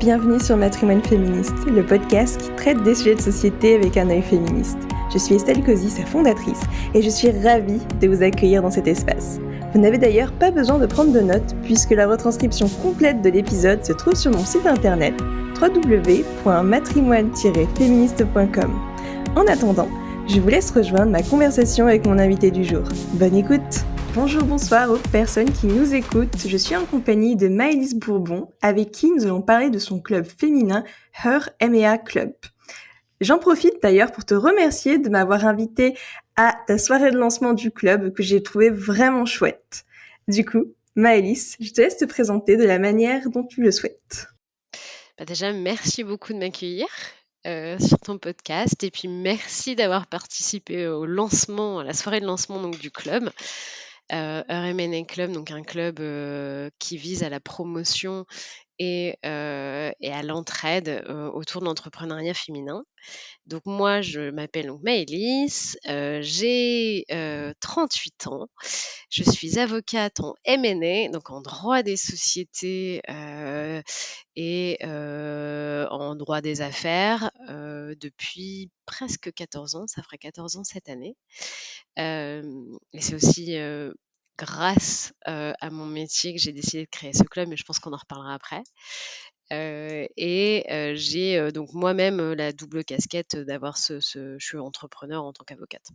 Bienvenue sur Matrimoine Féministe, le podcast qui traite des sujets de société avec un œil féministe. Je suis Estelle Cozy, sa fondatrice, et je suis ravie de vous accueillir dans cet espace. Vous n'avez d'ailleurs pas besoin de prendre de notes, puisque la retranscription complète de l'épisode se trouve sur mon site internet www.matrimoine-féministe.com. En attendant, je vous laisse rejoindre ma conversation avec mon invité du jour. Bonne écoute! Bonjour, bonsoir aux personnes qui nous écoutent. Je suis en compagnie de Maëlys Bourbon, avec qui nous allons parler de son club féminin Her MEA Club. J'en profite d'ailleurs pour te remercier de m'avoir invité à ta soirée de lancement du club que j'ai trouvé vraiment chouette. Du coup, Maëlys, je te laisse te présenter de la manière dont tu le souhaites. Déjà, merci beaucoup de m'accueillir sur ton podcast et puis merci d'avoir participé au lancement, à la soirée de lancement donc, du club. RMNA Club, donc un club qui vise à la promotion et à l'entraide autour de l'entrepreneuriat féminin. Donc moi, je m'appelle donc Maëlys, j'ai 38 ans, je suis avocate en M&A, donc en droit des sociétés et en droit des affaires depuis presque 14 ans, ça ferait 14 ans cette année. Et c'est aussi grâce à mon métier que j'ai décidé de créer ce club, mais je pense qu'on en reparlera après. J'ai donc moi-même la double casquette d'avoir je suis entrepreneur en tant qu'avocate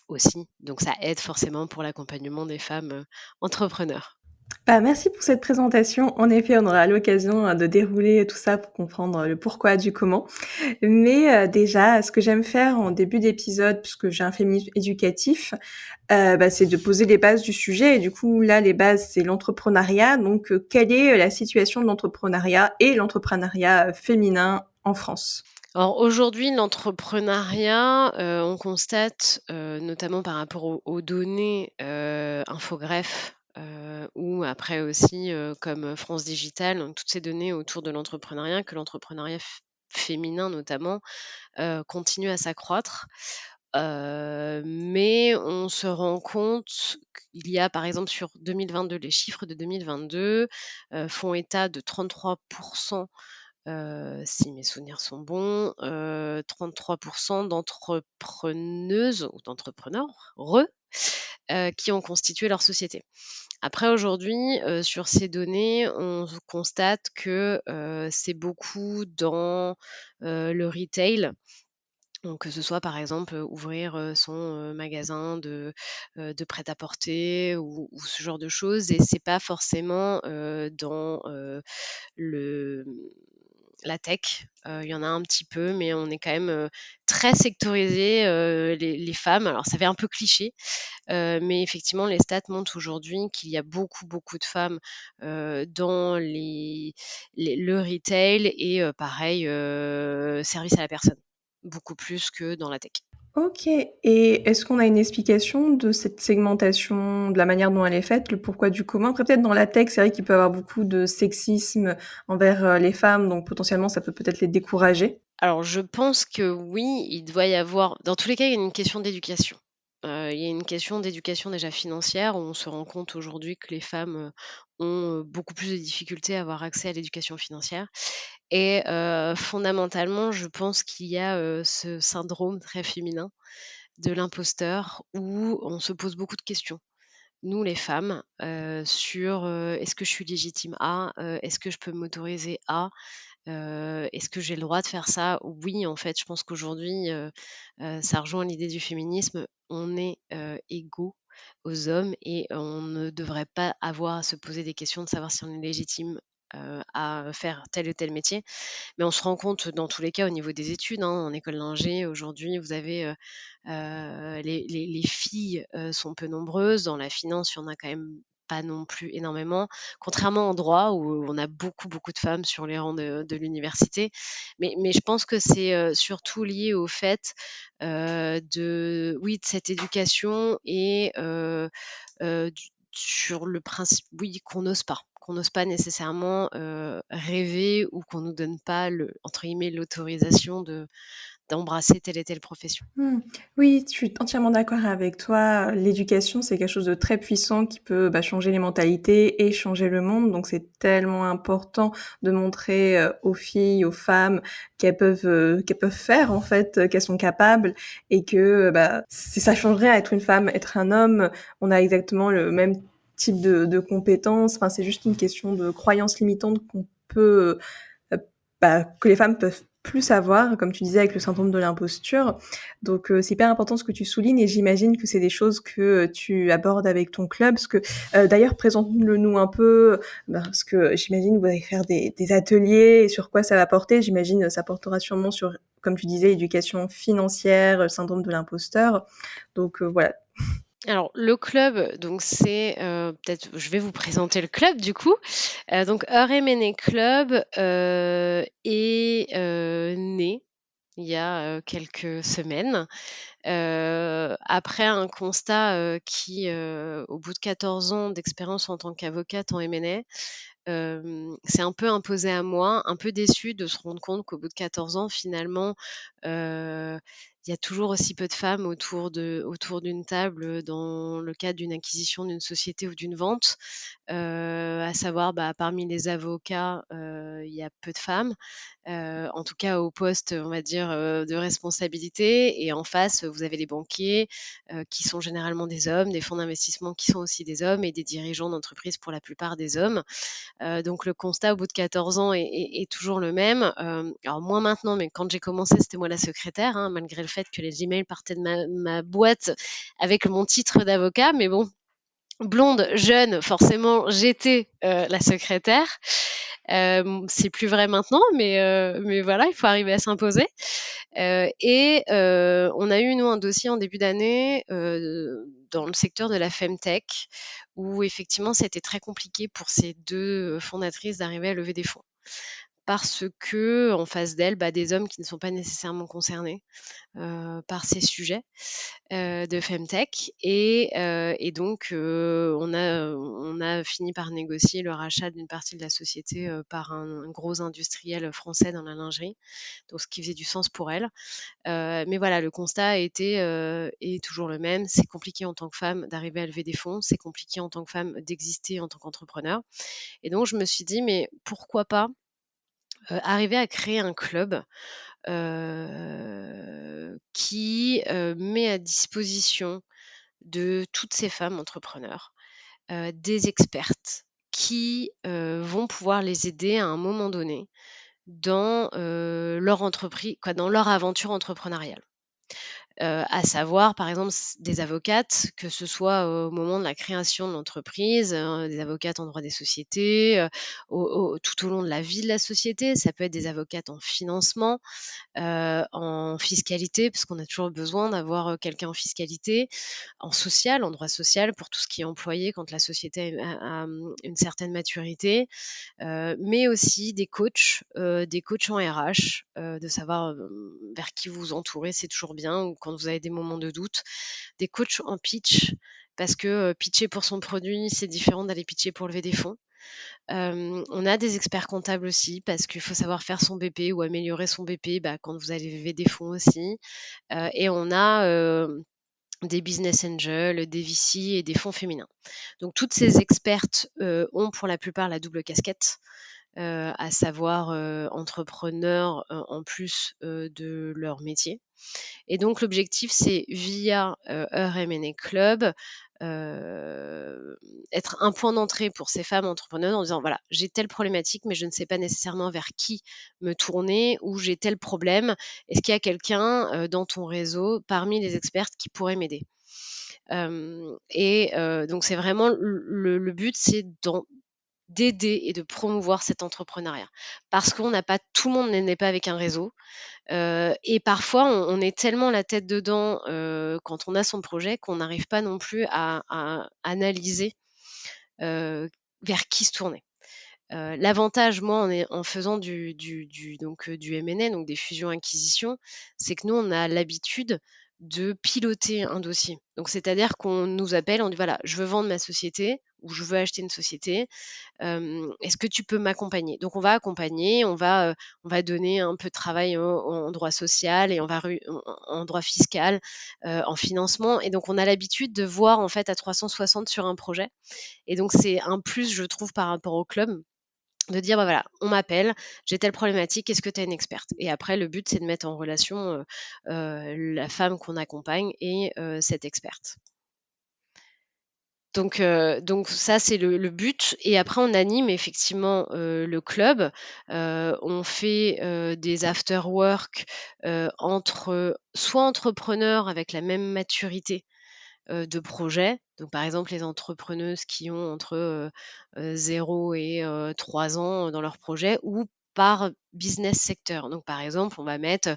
aussi. Donc ça aide forcément pour l'accompagnement des femmes entrepreneurs. Merci pour cette présentation. En effet, on aura l'occasion de dérouler tout ça pour comprendre le pourquoi du comment. Mais déjà, ce que j'aime faire en début d'épisode, puisque j'ai un féminisme éducatif, c'est de poser les bases du sujet. Et du coup, là, les bases, c'est l'entrepreneuriat. Donc, quelle est la situation de l'entrepreneuriat et l'entrepreneuriat féminin en France ? Alors aujourd'hui, l'entrepreneuriat, on constate, notamment par rapport aux données Infogreffe, ou après aussi comme France Digital, donc toutes ces données autour de l'entrepreneuriat, que l'entrepreneuriat féminin notamment continue à s'accroître. Mais on se rend compte qu'il y a par exemple sur 2022, les chiffres de 2022 font état de 33%, si mes souvenirs sont bons, 33% d'entrepreneuses ou d'entrepreneurs qui ont constitué leur société. Après aujourd'hui, sur ces données, on constate que c'est beaucoup dans le retail. Donc que ce soit par exemple, ouvrir son magasin de prêt-à-porter ou ce genre de choses, et c'est pas forcément dans le la tech. Il y en a un petit peu, mais on est quand même très sectorisé, les femmes. Alors ça fait un peu cliché, mais effectivement les stats montrent aujourd'hui qu'il y a beaucoup, beaucoup de femmes dans le retail et pareil, service à la personne. Beaucoup plus que dans la tech. Ok. Et est-ce qu'on a une explication de cette segmentation, de la manière dont elle est faite, le pourquoi du comment? Après, peut-être dans la tech, c'est vrai qu'il peut y avoir beaucoup de sexisme envers les femmes, donc potentiellement, ça peut peut-être les décourager. Alors je pense que oui, il doit y avoir dans tous les cas, il y a une question d'éducation. Il y a une question d'éducation déjà financière, où on se rend compte aujourd'hui que les femmes, ont beaucoup plus de difficultés à avoir accès à l'éducation financière et fondamentalement, je pense qu'il y a ce syndrome très féminin de l'imposteur où on se pose beaucoup de questions. Nous les femmes, sur, «Est-ce que je suis légitime à? Est-ce que je peux m'autoriser à? Est-ce que j'ai le droit de faire ça?» Oui, en fait, je pense qu'aujourd'hui, ça rejoint l'idée du féminisme. On est, égaux aux hommes et on ne devrait pas avoir à se poser des questions de savoir si on est légitime, à faire tel ou tel métier. Mais on se rend compte dans tous les cas au niveau des études, hein, en école d'ingé aujourd'hui vous avez, les filles, sont peu nombreuses. Dans la finance, il y en a quand même pas non plus énormément. Contrairement en droit où on a beaucoup, beaucoup de femmes sur les rangs de l'université. Mais je pense que c'est, surtout lié au fait, de cette éducation et du sur le principe, oui, qu'on n'ose pas. qu'on n'ose pas nécessairement, rêver ou qu'on nous donne pas le entre guillemets «l'autorisation» de d'embrasser telle et telle profession. Mmh. Oui, je suis entièrement d'accord avec toi. L'éducation, c'est quelque chose de très puissant qui peut, changer les mentalités et changer le monde. Donc c'est tellement important de montrer, aux filles, aux femmes qu'elles peuvent faire en fait, qu'elles sont capables et que, si ça change rien à être une femme, être un homme, on a exactement le même type de compétences. Enfin, c'est juste une question de croyances limitantes qu'on peut, que les femmes peuvent plus avoir, comme tu disais avec le syndrome de l'imposture. Donc c'est hyper important ce que tu soulignes et j'imagine que c'est des choses que tu abordes avec ton club. Parce que d'ailleurs présente-le nous un peu, parce que j'imagine que vous allez faire des ateliers et sur quoi ça va porter. J'imagine ça portera sûrement sur, comme tu disais, éducation financière, syndrome de l'imposteur. Donc voilà. Alors le club, donc c'est, peut-être je vais vous présenter le club du coup. Donc Heure et Méné Club, est, né il y a, quelques semaines, après un constat, qui, au bout de 14 ans d'expérience en tant qu'avocate en M&A, s'est un peu imposé à moi, un peu déçue de se rendre compte qu'au bout de 14 ans finalement, heu, il y a toujours aussi peu de femmes autour d'une table, dans le cadre d'une acquisition d'une société ou d'une vente. À savoir, parmi les avocats, il y a peu de femmes, en tout cas au poste, on va dire, de responsabilité et en face, vous avez les banquiers, qui sont généralement des hommes, des fonds d'investissement qui sont aussi des hommes et des dirigeants d'entreprise pour la plupart des hommes. Donc le constat au bout de 14 ans est toujours le même. Alors moins maintenant, mais quand j'ai commencé, c'était moi la secrétaire, hein, malgré le fait que les emails partaient de ma boîte avec mon titre d'avocat. Mais bon, blonde, jeune, forcément, j'étais, la secrétaire. C'est plus vrai maintenant, mais voilà, il faut arriver à s'imposer. On a eu, nous, un dossier en début d'année, dans le secteur de la Femtech où effectivement, c'était très compliqué pour ces 2 fondatrices d'arriver à lever des fonds. Parce qu'en face d'elles, des hommes qui ne sont pas nécessairement concernés, par ces sujets, de Femtech et donc on a fini par négocier le rachat d'une partie de la société, par un gros industriel français dans la lingerie, donc ce qui faisait du sens pour elles. Mais voilà, le constat a été, est toujours le même. C'est compliqué en tant que femme d'arriver à lever des fonds, c'est compliqué en tant que femme d'exister en tant qu'entrepreneur et donc je me suis dit: «Mais pourquoi pas, arriver à créer un club, qui, met à disposition de toutes ces femmes entrepreneurs, des expertes qui, vont pouvoir les aider à un moment donné dans, leur entreprise quoi, dans leur aventure entrepreneuriale». À savoir, par exemple, des avocates, que ce soit au moment de la création de l'entreprise, des avocates en droit des sociétés, tout au long de la vie de la société. Ça peut être des avocates en financement, en fiscalité, parce qu'on a toujours besoin d'avoir, quelqu'un en fiscalité, en social, en droit social pour tout ce qui est employé quand la société une certaine maturité, mais aussi des coachs en RH, de savoir, vers qui vous vous entourez, c'est toujours bien ou quand vous avez des moments de doute. Des coachs en pitch parce que, pitcher pour son produit, c'est différent d'aller pitcher pour lever des fonds. On a des experts comptables aussi parce qu'il faut savoir faire son BP ou améliorer son BP, quand vous allez lever des fonds aussi. Et on a, des business angels, des VC et des fonds féminins. Donc toutes ces expertes, ont pour la plupart la double casquette, à savoir, entrepreneurs, en plus, de leur métier. Et donc l'objectif, c'est via, Her M&A Club, heu, être un point d'entrée pour ces femmes entrepreneurs en disant: «Voilà, j'ai telle problématique, mais je ne sais pas nécessairement vers qui me tourner» ou «J'ai tel problème. Est-ce qu'il y a quelqu'un, dans ton réseau, parmi les expertes qui pourrait m'aider?» Donc c'est vraiment le but, c'est d'aider et de promouvoir cet entrepreneuriat. Parce qu'on n'a pas tout le monde n'est pas avec un réseau. Et parfois, on est tellement la tête dedans, quand on a son projet qu'on n'arrive pas non plus à analyser, vers qui se tourner. L'avantage, moi, en faisant du M&A, donc des fusions-acquisitions, c'est que nous, on a l'habitude, de piloter un dossier. Donc, c'est-à-dire qu'on nous appelle, on dit voilà, je veux vendre ma société ou je veux acheter une société. Est-ce que tu peux m'accompagner? Donc, on va accompagner, on va donner un peu de travail en droit social et en droit fiscal, en financement. Et donc, on a l'habitude de voir en fait à 360 sur un projet. Et donc, c'est un plus, je trouve, par rapport au club de dire, bah, voilà, on m'appelle, j'ai telle problématique, est-ce que tu as une experte? Et après, le but, c'est de mettre en relation la femme qu'on accompagne et cette experte. Donc ça, c'est le but. Et après, on anime effectivement le club. On fait des after-work entre soit entrepreneurs avec la même maturité de projet. Donc, par exemple, les entrepreneuses qui ont entre 0 et 3 ans dans leur projet ou par business secteur. Donc, par exemple, on va mettre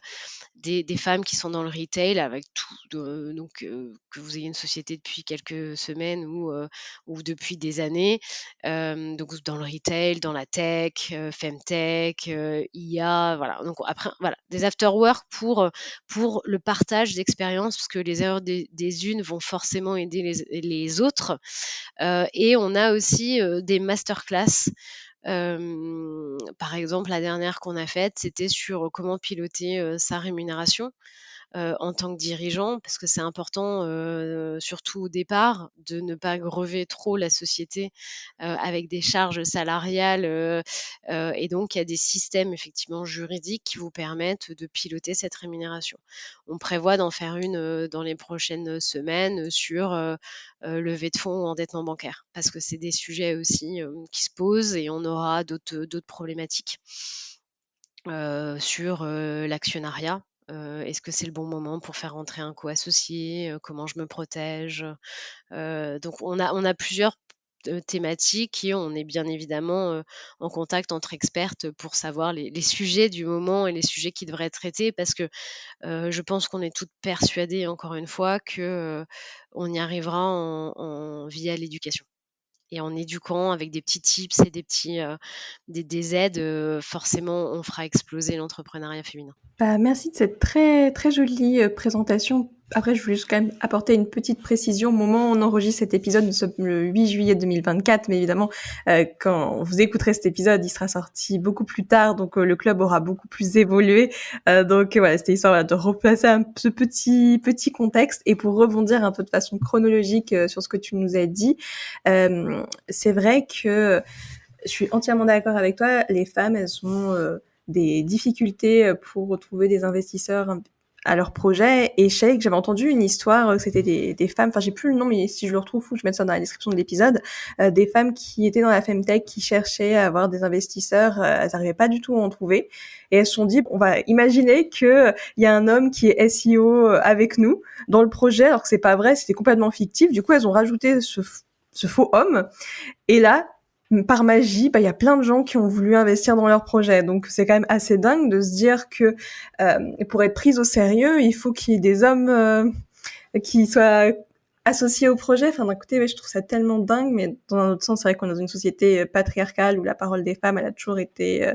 des femmes qui sont dans le retail avec tout, que vous ayez une société depuis quelques semaines ou depuis des années, donc dans le retail, dans la tech, femtech, IA, voilà. Donc après, voilà, des after work pour le partage d'expériences, parce que les erreurs des unes vont forcément aider les autres. Et on a aussi des masterclass. Par exemple, la dernière qu'on a faite, c'était sur comment piloter sa rémunération en tant que dirigeant, parce que c'est important, surtout au départ, de ne pas grever trop la société avec des charges salariales. Et donc, il y a des systèmes effectivement juridiques qui vous permettent de piloter cette rémunération. On prévoit d'en faire une dans les prochaines semaines sur levée de fonds ou endettement bancaire, parce que c'est des sujets aussi qui se posent et on aura d'autres problématiques sur l'actionnariat. Est-ce que c'est le bon moment pour faire rentrer un co-associé? Comment je me protège? Donc on a plusieurs thématiques et on est bien évidemment en contact entre expertes pour savoir les sujets du moment et les sujets qui devraient être traités, parce que je pense qu'on est toutes persuadées, encore une fois, que on y arrivera via l'éducation. Et en éduquant avec des petits tips et des aides, forcément, on fera exploser l'entrepreneuriat féminin. Bah, merci de cette très, très jolie présentation. Après, je voulais juste quand même apporter une petite précision. Au moment où on enregistre cet épisode, nous sommes le 8 juillet 2024, mais évidemment, quand vous écouterez cet épisode, il sera sorti beaucoup plus tard, donc le club aura beaucoup plus évolué. Donc voilà, c'était histoire voilà, de replacer ce petit contexte. Et pour rebondir un peu de façon chronologique sur ce que tu nous as dit, c'est vrai que je suis entièrement d'accord avec toi. Les femmes, elles ont des difficultés pour trouver des investisseurs à leur projet. Et je sais que j'avais entendu une histoire, c'était des femmes, enfin j'ai plus le nom, mais si je le retrouve, faut que je mette ça dans la description de l'épisode, des femmes qui étaient dans la femtech, qui cherchaient à avoir des investisseurs, elles n'arrivaient pas du tout à en trouver. Et elles se sont dit, on va imaginer que il y a un homme qui est SEO avec nous dans le projet, alors que c'est pas vrai, c'était complètement fictif. Du coup, elles ont rajouté ce faux homme. Et là, par magie, bah, il y a plein de gens qui ont voulu investir dans leur projet. Donc, c'est quand même assez dingue de se dire que pour être prise au sérieux, il faut qu'il y ait des hommes qui soient associés au projet. Enfin, d'un côté, ouais, je trouve ça tellement dingue, mais dans un autre sens, c'est vrai qu'on est dans une société patriarcale où la parole des femmes, elle a toujours été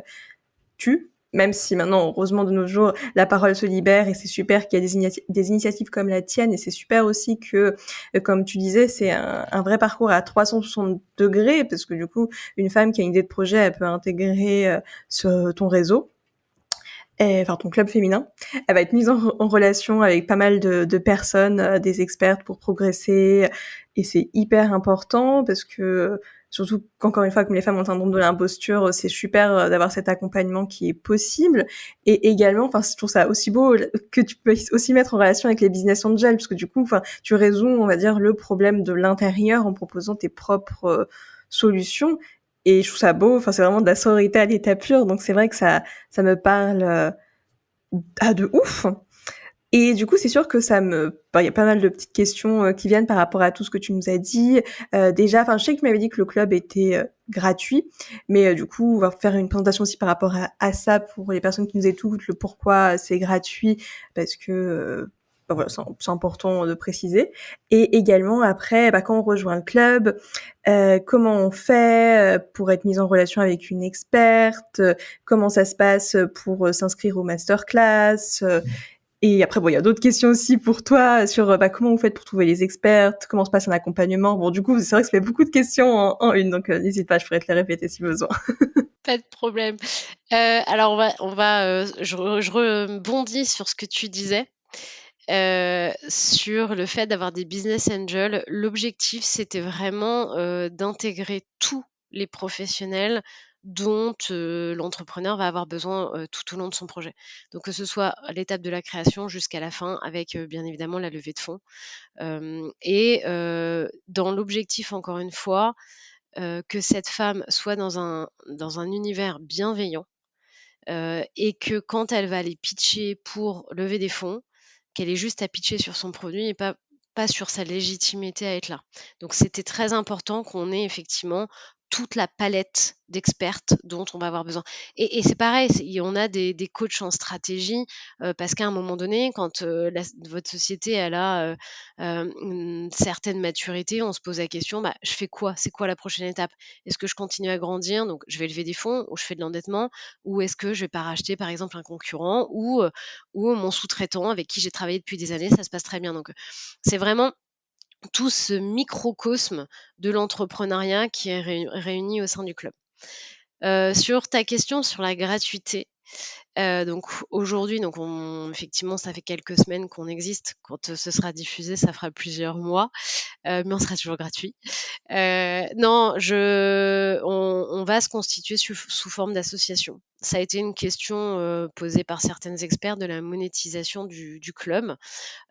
tue. Même si maintenant, heureusement, de nos jours, la parole se libère et c'est super qu'il y ait des initiatives comme la tienne, et c'est super aussi que, comme tu disais, c'est un vrai parcours à 360 degrés, parce que du coup, une femme qui a une idée de projet, elle peut intégrer ton réseau, enfin ton club féminin. Elle va être mise en relation avec pas mal de personnes, des expertes pour progresser, et c'est hyper important parce que surtout qu'encore une fois, comme les femmes ont un syndrome de l'imposture, c'est super d'avoir cet accompagnement qui est possible. Et également, enfin, je trouve ça aussi beau que tu peux aussi mettre en relation avec les business angels, parce que du coup, enfin, tu résous, on va dire, le problème de l'intérieur en proposant tes propres solutions. Et je trouve ça beau, enfin, c'est vraiment de la sororité à l'état pur, donc c'est vrai que ça me parle de ouf. Et du coup, c'est sûr que il y a pas mal de petites questions qui viennent par rapport à tout ce que tu nous as dit. Déjà, enfin, je sais que tu m'avais dit que le club était gratuit, mais du coup, on va faire une présentation aussi par rapport à ça pour les personnes qui nous écoutent, le pourquoi c'est gratuit, parce que voilà, c'est important de préciser. Et également, après, quand on rejoint le club, comment on fait pour être mis en relation avec une experte, comment ça se passe pour s'inscrire aux masterclass, Et après, bon, il y a d'autres questions aussi pour toi sur comment vous faites pour trouver les experts, comment se passe un accompagnement. Bon, du coup, c'est vrai que ça fait beaucoup de questions en une, donc n'hésite pas, je pourrais te les répéter si besoin. Pas de problème. Alors je rebondis sur ce que tu disais, sur le fait d'avoir des business angels. L'objectif, c'était vraiment, d'intégrer tous les professionnels dont, l'entrepreneur va avoir besoin, tout au long de son projet. Donc que ce soit à l'étape de la création jusqu'à la fin avec, bien évidemment la levée de fonds. Dans l'objectif encore une fois, que cette femme soit dans un univers bienveillant, et que quand elle va aller pitcher pour lever des fonds, qu'elle ait juste à pitcher sur son produit et pas sur sa légitimité à être là. Donc c'était très important qu'on ait effectivement toute la palette d'expertes dont on va avoir besoin. Et c'est pareil, on a des coachs en stratégie, parce qu'à un moment donné, quand votre société elle a une certaine maturité, on se pose la question, bah, je fais quoi? C'est quoi la prochaine étape? Est-ce que je continue à grandir, donc je vais lever des fonds ou je fais de l'endettement, ou est-ce que je vais pas racheter par exemple un concurrent ou mon sous-traitant avec qui j'ai travaillé depuis des années, ça se passe très bien. Donc c'est vraiment tout ce microcosme de l'entrepreneuriat qui est réuni au sein du club. Sur ta question sur la gratuité, donc aujourd'hui, effectivement, ça fait quelques semaines qu'on existe. Quand ce sera diffusé, ça fera plusieurs mois, mais on sera toujours gratuit. Non, on va se constituer sous forme d'association. Ça a été une question posée par certaines experts de la monétisation du club.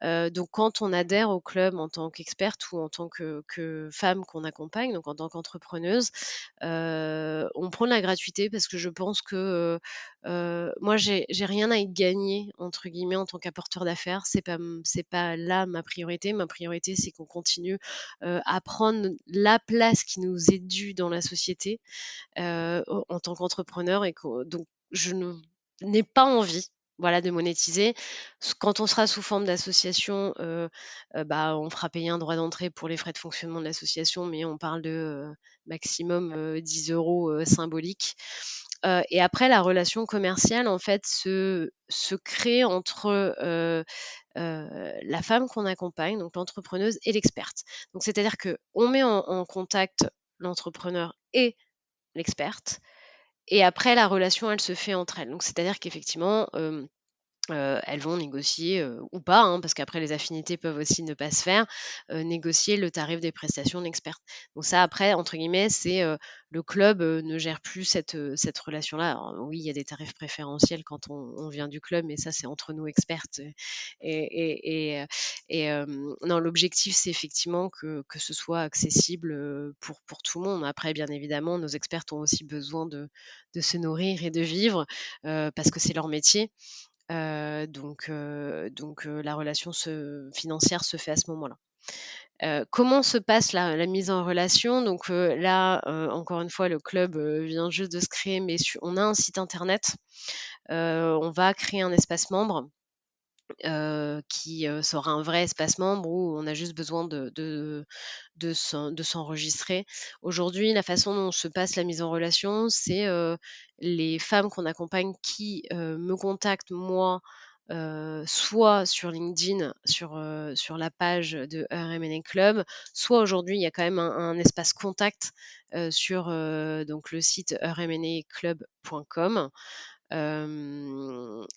Donc quand on adhère au club en tant qu'experte ou en tant que femme qu'on accompagne, donc en tant qu'entrepreneuse, on prend de la gratuité parce que je pense que, moi j'ai rien à y «gagner» entre guillemets en tant qu'apporteur d'affaires. C'est pas là ma priorité. Ma priorité, c'est qu'on continue, à prendre la place qui nous est due dans la société, en tant qu'entrepreneur et donc je n'ai pas envie, voilà, de monétiser. Quand on sera sous forme d'association, bah, on fera payer un droit d'entrée pour les frais de fonctionnement de l'association, mais on parle de, maximum, 10 € symboliques. Et après la relation commerciale, en fait, se crée entre, la femme qu'on accompagne, donc l'entrepreneuse et l'experte. Donc c'est-à-dire qu'on met en contact l'entrepreneur et l'experte. Et après, la relation, elle se fait entre elles. Donc, c'est-à-dire qu'effectivement, elles vont négocier, ou pas, hein, parce qu'après les affinités peuvent aussi ne pas se faire, négocier le tarif des prestations d'experte. Donc ça après, entre guillemets, c'est, le club, ne gère plus cette relation-là. Alors oui, il y a des tarifs préférentiels quand on vient du club, mais ça, c'est entre nous expertes, non, l'objectif, c'est effectivement que ce soit accessible, pour tout le monde. Après, bien évidemment, nos expertes ont aussi besoin de se nourrir et de vivre, parce que c'est leur métier. La relation financière se fait à ce moment-là. Comment se passe la mise en relation? Donc, là, encore une fois, le club, vient juste de se créer, mais on a un site internet. On va créer un espace membre, qui, sera un vrai espace membre où on a juste besoin de s'enregistrer. Aujourd'hui, la façon dont se passe la mise en relation, c'est, les femmes qu'on accompagne qui, me contactent moi, soit sur LinkedIn, sur la page de Her M&A Club, soit aujourd'hui, il y a quand même un espace contact, sur, donc le site heurmnaclub.com.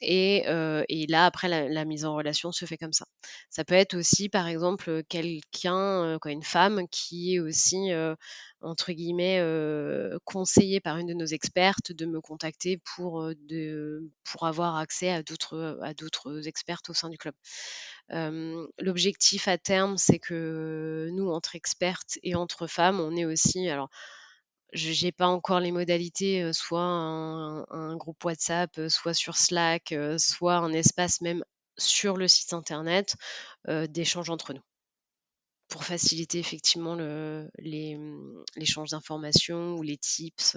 Et là, après, la mise en relation se fait comme ça. Ça peut être aussi, par exemple, quelqu'un, quoi, une femme qui est aussi, entre guillemets, «conseillée» par une de nos expertes de me contacter pour avoir accès à d'autres expertes au sein du club. L'objectif à terme, c'est que nous, entre expertes et entre femmes, on est aussi alors je n'ai pas encore les modalités, soit un groupe WhatsApp, soit sur Slack, soit un espace même sur le site internet, d'échange entre nous. Pour faciliter effectivement l'échange d'informations ou les tips,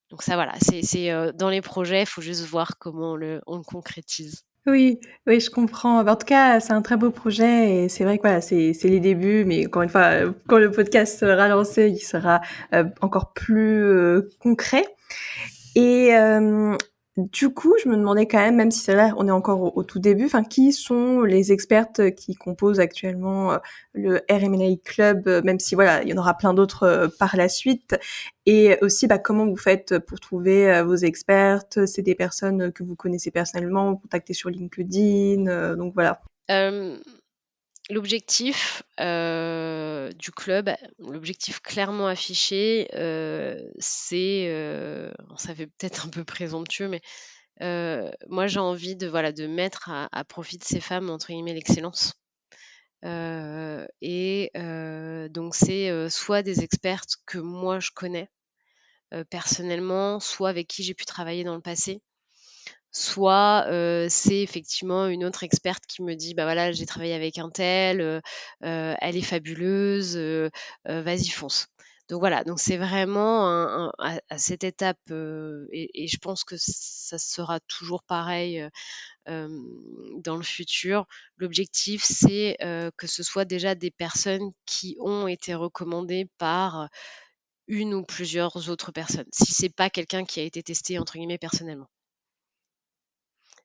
donc ça voilà, c'est, dans les projets, il faut juste voir comment on le concrétise. Oui, oui, je comprends. Bah, en tout cas, c'est un très beau projet et c'est vrai que voilà, c'est les débuts, mais encore une fois, quand le podcast sera lancé, il sera encore plus concret. Et Du coup, je me demandais quand même si c'est là, on est encore au tout début, enfin, qui sont les expertes qui composent actuellement, le RMLA Club, même si voilà, il y en aura plein d'autres, par la suite? Et aussi, bah, comment vous faites pour trouver, vos expertes? C'est des personnes, que vous connaissez personnellement, vous contactez sur LinkedIn, donc voilà. Hem, L'objectif, du club, l'objectif clairement affiché, c'est, ça fait peut-être un peu présomptueux, mais moi j'ai envie de voilà, de mettre à profit de ces femmes, entre guillemets, «l'excellence». Donc c'est, soit des expertes que moi je connais, personnellement, soit avec qui j'ai pu travailler dans le passé, soit, c'est effectivement une autre experte qui me dit: «Bah, voilà, j'ai travaillé avec untel, elle est fabuleuse, vas-y fonce». Donc voilà, donc c'est vraiment à cette étape, et je pense que ça sera toujours pareil, hem, dans le futur. L'objectif, c'est, que ce soit déjà des personnes qui ont été recommandées par une ou plusieurs autres personnes, si c'est pas quelqu'un qui a été testé entre guillemets «personnellement».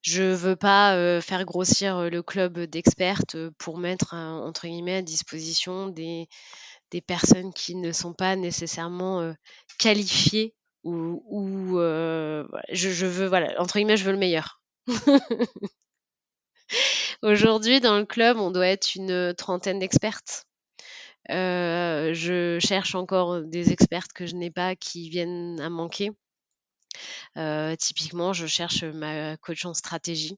Je veux pas, faire grossir, le club d'expertes, pour mettre, entre guillemets «à disposition» des personnes qui ne sont pas nécessairement, qualifiées voilà, je veux voilà, entre guillemets «je veux le meilleur». Aujourd'hui, dans le club, on doit être une trentaine d'expertes. Je cherche encore des expertes que je n'ai pas qui viennent à manquer. Typiquement, je cherche ma coach en stratégie,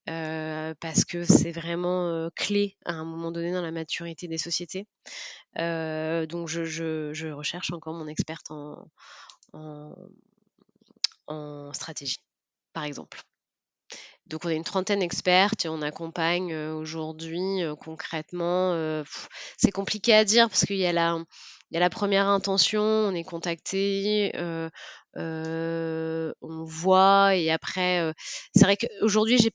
parce que c'est vraiment, clé à un moment donné dans la maturité des sociétés. Donc je recherche encore mon experte en en stratégie, par exemple. Donc on est une trentaine d'expertes et on accompagne, aujourd'hui, concrètement, c'est compliqué à dire parce qu'il y a la première intention, on est contacté, on voit et après, c'est vrai qu'aujourd'hui j'ai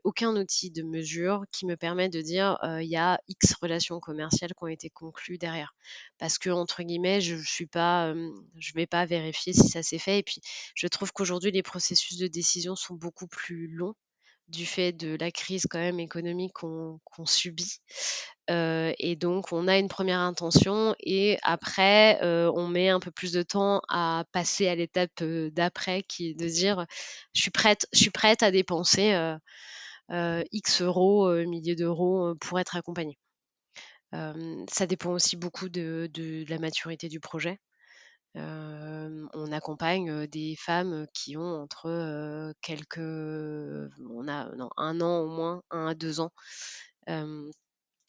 aucun outil de mesure qui me permet de dire, il y a X relations commerciales qui ont été conclues derrière. Parce que entre guillemets, je vais pas vérifier si ça s'est fait et puis je trouve qu'aujourd'hui, les processus de décision sont beaucoup plus longs du fait de la crise quand même économique qu'on subit. Et donc on a une première intention et après, on met un peu plus de temps à passer à l'étape, d'après qui est de dire: «Je suis prête à dépenser, X euros, milliers d'euros, pour être accompagnée». Ça dépend aussi beaucoup de la maturité du projet. On accompagne, des femmes, qui ont entre, on a non, 1 an au moins, 1 à 2 ans, hem,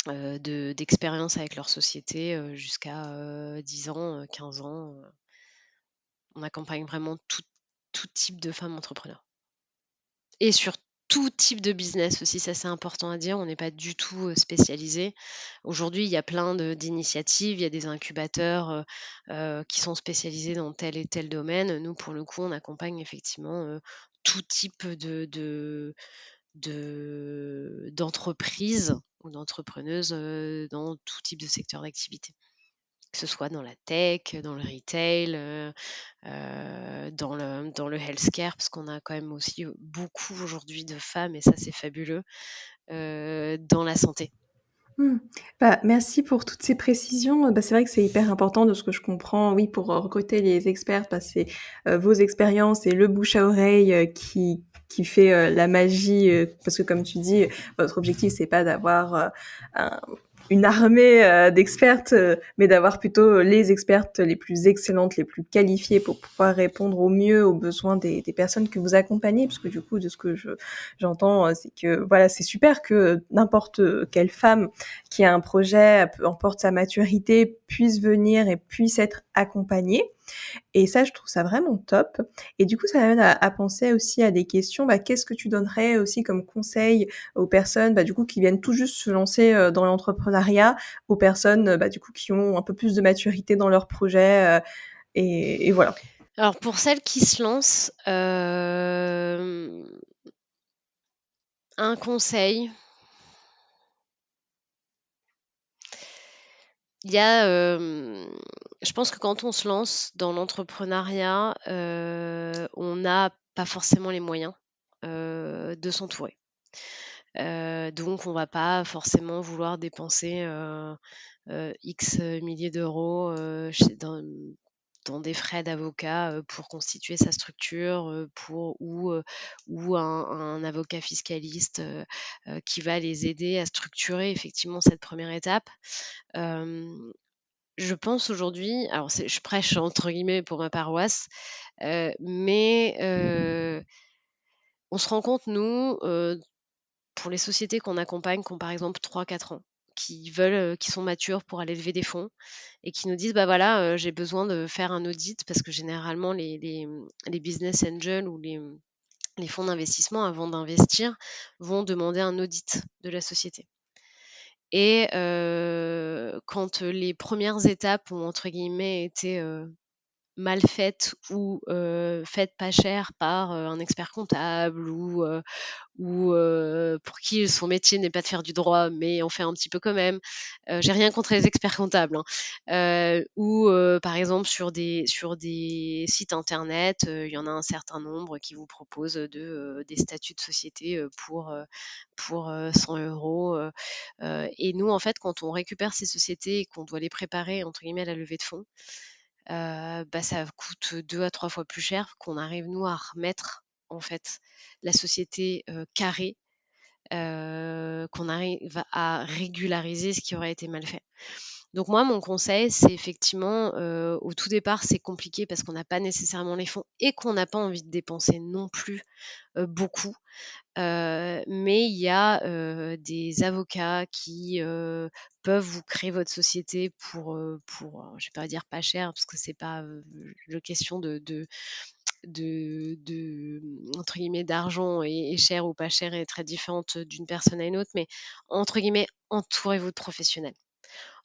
d'expérience avec leur société, jusqu'à, 10 ans, 15 ans, on accompagne vraiment tout type de femmes entrepreneurs. Et sur tout type de business aussi, ça c'est important à dire, on n'est pas du tout, spécialisé. Aujourd'hui, il y a plein d'initiatives, il y a des incubateurs, qui sont spécialisés dans tel et tel domaine. Nous, pour le coup, on accompagne effectivement, tout type d'entreprises ou d'entrepreneuses, dans tout type de secteur d'activité. Que ce soit dans la tech, dans le retail, dans le healthcare, parce qu'on a quand même aussi, beaucoup aujourd'hui de femmes et ça c'est fabuleux, dans la santé. Mmh. Bah, merci pour toutes ces précisions. Bah, c'est vrai que c'est hyper important de ce que je comprends. Oui, pour, recruter les experts, bah, c'est, vos expériences et le bouche à oreille, qui fait, la magie, parce que comme tu dis, votre objectif, c'est pas d'avoir, un une armée, d'expertes, mais d'avoir plutôt les expertes les plus excellentes, les plus qualifiées pour pouvoir répondre au mieux aux besoins des personnes que vous accompagnez. Parce que du coup, de ce que j'entends, c'est que, voilà, c'est super que n'importe quelle femme qui a un projet, peu importe sa maturité, puisse venir et puisse être accompagné. Et ça, je trouve ça vraiment top. Et du coup, ça m'amène à penser aussi à des questions. Bah, qu'est-ce que tu donnerais aussi comme conseil aux personnes, bah, du coup, qui viennent tout juste se lancer dans l'entrepreneuriat, aux personnes, bah, du coup, qui ont un peu plus de maturité dans leur projet, et voilà. Alors pour celles qui se lancent, un conseil, il y a, Je pense que quand on se lance dans l'entrepreneuriat, on n'a pas forcément les moyens, de s'entourer. Donc on va pas forcément vouloir dépenser, X, milliers d'euros, chez dans des frais d'avocat, pour constituer sa structure, ou un avocat fiscaliste, qui va les aider à structurer effectivement cette première étape. Hem, je pense aujourd'hui, alors je «prêche» entre guillemets pour ma paroisse, mais on se rend compte nous, pour les sociétés qu'on accompagne, qui ont par exemple 3-4 ans, qui sont matures pour aller lever des fonds et qui nous disent: «Bah, voilà, j'ai besoin de faire un audit», parce que généralement les business angels ou les fonds d'investissement, avant d'investir, vont demander un audit de la société. Et quand les premières étapes ont entre guillemets été, mal faites, ou faites pas cher par, un expert comptable, ou pour qui son métier n'est pas de faire du droit, mais on fait un petit peu quand même. J'ai rien contre les experts comptables, hein. Ou par exemple sur des sites internet, il y en a un certain nombre qui vous proposent des statuts de société, pour 100 €. Et nous, en fait, quand on récupère ces sociétés et qu'on doit les préparer entre guillemets «à la levée de fonds», bah, ça coûte 2 à 3 fois plus cher qu'on arrive nous à remettre, en fait, la société, carrée, qu'on arrive à régulariser ce qui aurait été mal fait. Donc moi, mon conseil, c'est effectivement, au tout départ, c'est compliqué parce qu'on n'a pas nécessairement les fonds et qu'on n'a pas envie de dépenser non plus, beaucoup. Mais il y a, des avocats qui, peuvent vous créer votre société je vais pas dire pas cher, parce que c'est pas, le question entre guillemets «d'argent», et cher ou pas cher est très différente d'une personne à une autre, mais entre guillemets, entourez-vous de professionnels.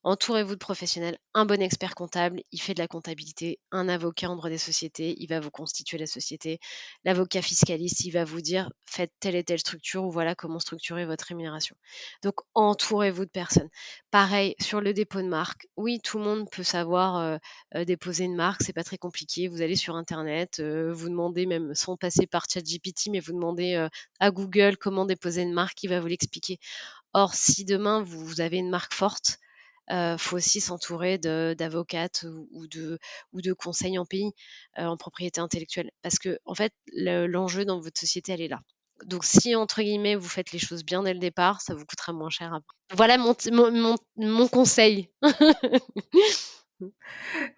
Entourez-vous de professionnels, un bon expert comptable, il fait de la comptabilité, un avocat en droit des sociétés, il va vous constituer la société, l'avocat fiscaliste, il va vous dire: «Faites telle et telle structure», ou «Voilà comment structurer votre rémunération». Donc entourez-vous de personnes. Pareil sur le dépôt de marque, oui, tout le monde peut savoir, déposer une marque, c'est pas très compliqué. Vous allez sur internet, vous demandez, même sans passer par ChatGPT, mais vous demandez, à Google comment déposer une marque, il va vous l'expliquer. Or, si demain vous avez une marque forte, faut aussi s'entourer d'avocates, ou de conseils en pays, en propriété intellectuelle. Parce que en fait, l'enjeu dans votre société, elle est là. Donc si, entre guillemets, vous faites les choses bien dès le départ, ça vous coûtera moins cher après. Voilà mon conseil.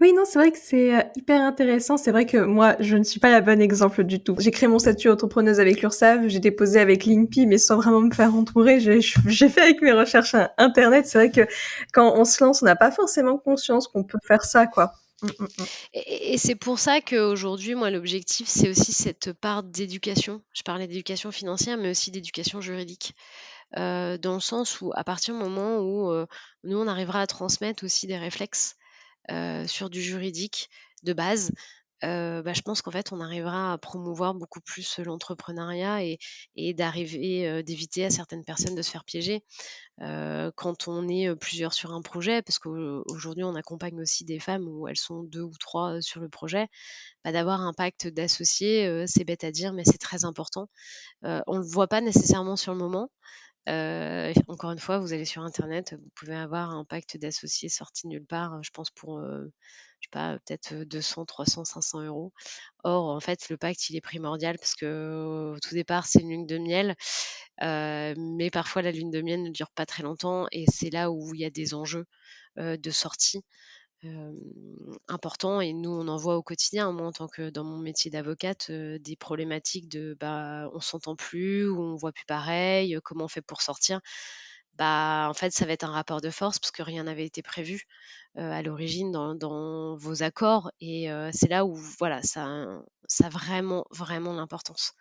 Oui, non, c'est vrai que c'est, hyper intéressant. C'est vrai que moi, je ne suis pas la bonne exemple du tout. J'ai créé mon statut entrepreneuse avec l'URSSAF, j'ai déposé avec l'INPI, mais sans vraiment me faire entourer. J'ai fait avec mes recherches internet. C'est vrai que quand on se lance, on n'a pas forcément conscience qu'on peut faire ça, quoi. Mmh. Et c'est pour ça qu'aujourd'hui, moi, l'objectif, c'est aussi cette part d'éducation. Je parlais d'éducation financière, mais aussi d'éducation juridique. Dans le sens où, à partir du moment où, nous, on arrivera à transmettre aussi des réflexes, sur du juridique de base, bah, je pense qu'en fait, on arrivera à promouvoir beaucoup plus l'entrepreneuriat, d'éviter à certaines personnes de se faire piéger. Quand on est, plusieurs sur un projet, parce qu'aujourd'hui, on accompagne aussi des femmes où elles sont 2 ou 3 sur le projet, bah, d'avoir un pacte d'associés, c'est bête à dire, mais c'est très important. On ne le voit pas nécessairement sur le moment. Encore une fois, vous allez sur internet, vous pouvez avoir un pacte d'associés sorti nulle part, je pense pour, je sais pas, peut-être, 200, 300, 500 €. Or, en fait, le pacte, il est primordial parce qu'au tout départ, c'est une lune de miel, mais parfois la lune de miel ne dure pas très longtemps, et c'est là où il y a des enjeux, de sortie, hem, importants, et nous, on en voit au quotidien. Moi, en tant que dans mon métier d'avocate, des problématiques de, bah, on s'entend plus, ou on voit plus pareil, comment on fait pour sortir? Bah, en fait, ça va être un rapport de force parce que rien n'avait été prévu, à l'origine dans vos accords, et c'est là où voilà, ça a vraiment, vraiment l'importance.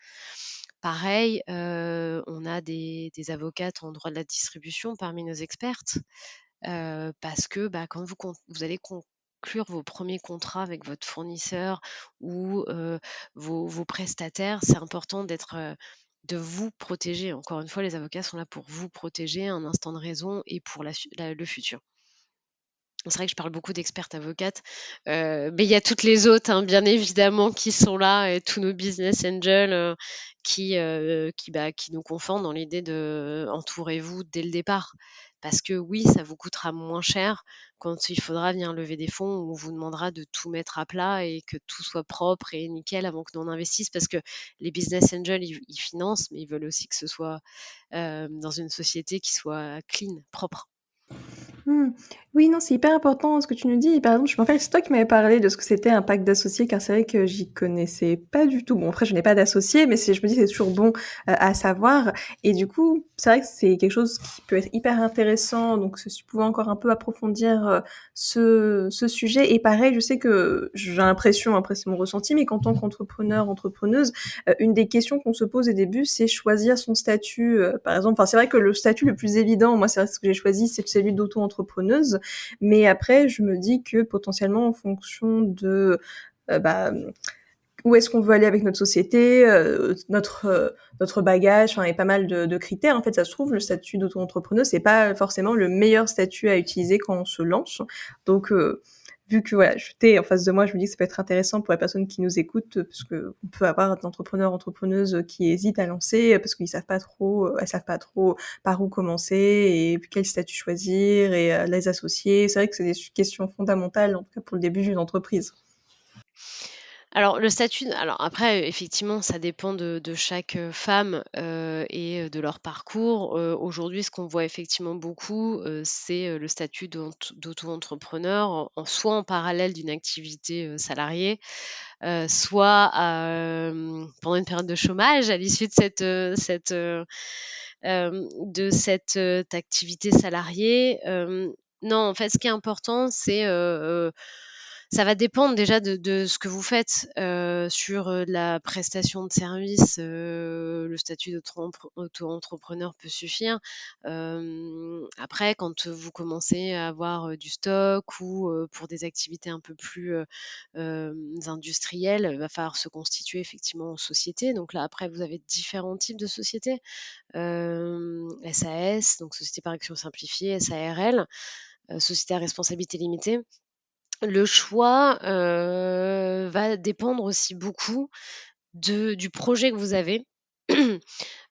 Pareil, on a des avocates en droit de la distribution parmi nos expertes, parce que, bah, quand vous allez conclure vos premiers contrats avec votre fournisseur, ou vos prestataires, c'est important de vous protéger. Encore une fois, les avocats sont là pour vous protéger, un instant de raison, et pour le futur. C'est vrai que je parle beaucoup d'expertes avocates, mais il y a toutes les autres, hein, bien évidemment, qui sont là et tous nos business angels, qui nous confortent dans l'idée de entourez-vous dès le départ. Parce que oui, ça vous coûtera moins cher quand il faudra venir lever des fonds, où on vous demandera de tout mettre à plat et que tout soit propre et nickel avant que l'on investisse. Parce que les business angels, ils financent, mais ils veulent aussi que ce soit, dans une société qui soit clean, propre. Mmh. Oui, non, c'est hyper important ce que tu nous dis. Et par exemple, je me rappelle, c'est toi qui m'avais parlé de ce que c'était un pacte d'associés, car c'est vrai que j'y connaissais pas du tout. Bon, après, je n'ai pas d'associés, mais je me dis, c'est toujours bon à savoir. Et du coup, c'est vrai que c'est quelque chose qui peut être hyper intéressant. Donc, si tu pouvais encore un peu approfondir ce sujet. Et pareil, je sais que j'ai l'impression, après c'est mon ressenti, mais qu'en tant qu'entrepreneur, entrepreneuse, une des questions qu'on se pose au début, c'est choisir son statut. Par exemple, enfin, c'est vrai que le statut le plus évident, moi, c'est vrai que ce que j'ai choisi, c'est celui d'auto-entrepreneuse. Mais après, je me dis que potentiellement, en fonction de où est-ce qu'on veut aller avec notre société, notre bagage, enfin, il y a pas mal de critères. En fait, ça se trouve, le statut d'auto-entrepreneur, c'est pas forcément le meilleur statut à utiliser quand on se lance. Donc, vu que voilà, je t'ai en face de moi, je me dis que ça peut être intéressant pour les personnes qui nous écoutent, parce que on peut avoir d'entrepreneurs, entrepreneuses qui hésitent à lancer parce qu'ils savent pas trop, elles savent pas trop par où commencer et quel statut choisir et les associés. C'est vrai que c'est des questions fondamentales, en tout cas pour le début d'une entreprise. Alors le statut alors après, effectivement, ça dépend de chaque, femme, et de leur parcours. Aujourd'hui, ce qu'on voit effectivement beaucoup, c'est, le statut d'auto-entrepreneur soit en parallèle d'une activité, salariée, soit pendant une période de chômage à l'issue de cette activité salariée. Non, en fait, ce qui est important, c'est, ça va dépendre déjà de ce que vous faites, sur, la prestation de service, le statut auto-entrepreneur peut suffire. Après quand, vous commencez à avoir, du stock ou, pour des activités un peu plus, industrielles, il va falloir se constituer effectivement en société. Donc là, après, vous avez différents types de sociétés, SAS, donc société par action simplifiée, SARL, société à responsabilité limitée. Le choix, va dépendre aussi beaucoup du projet que vous avez,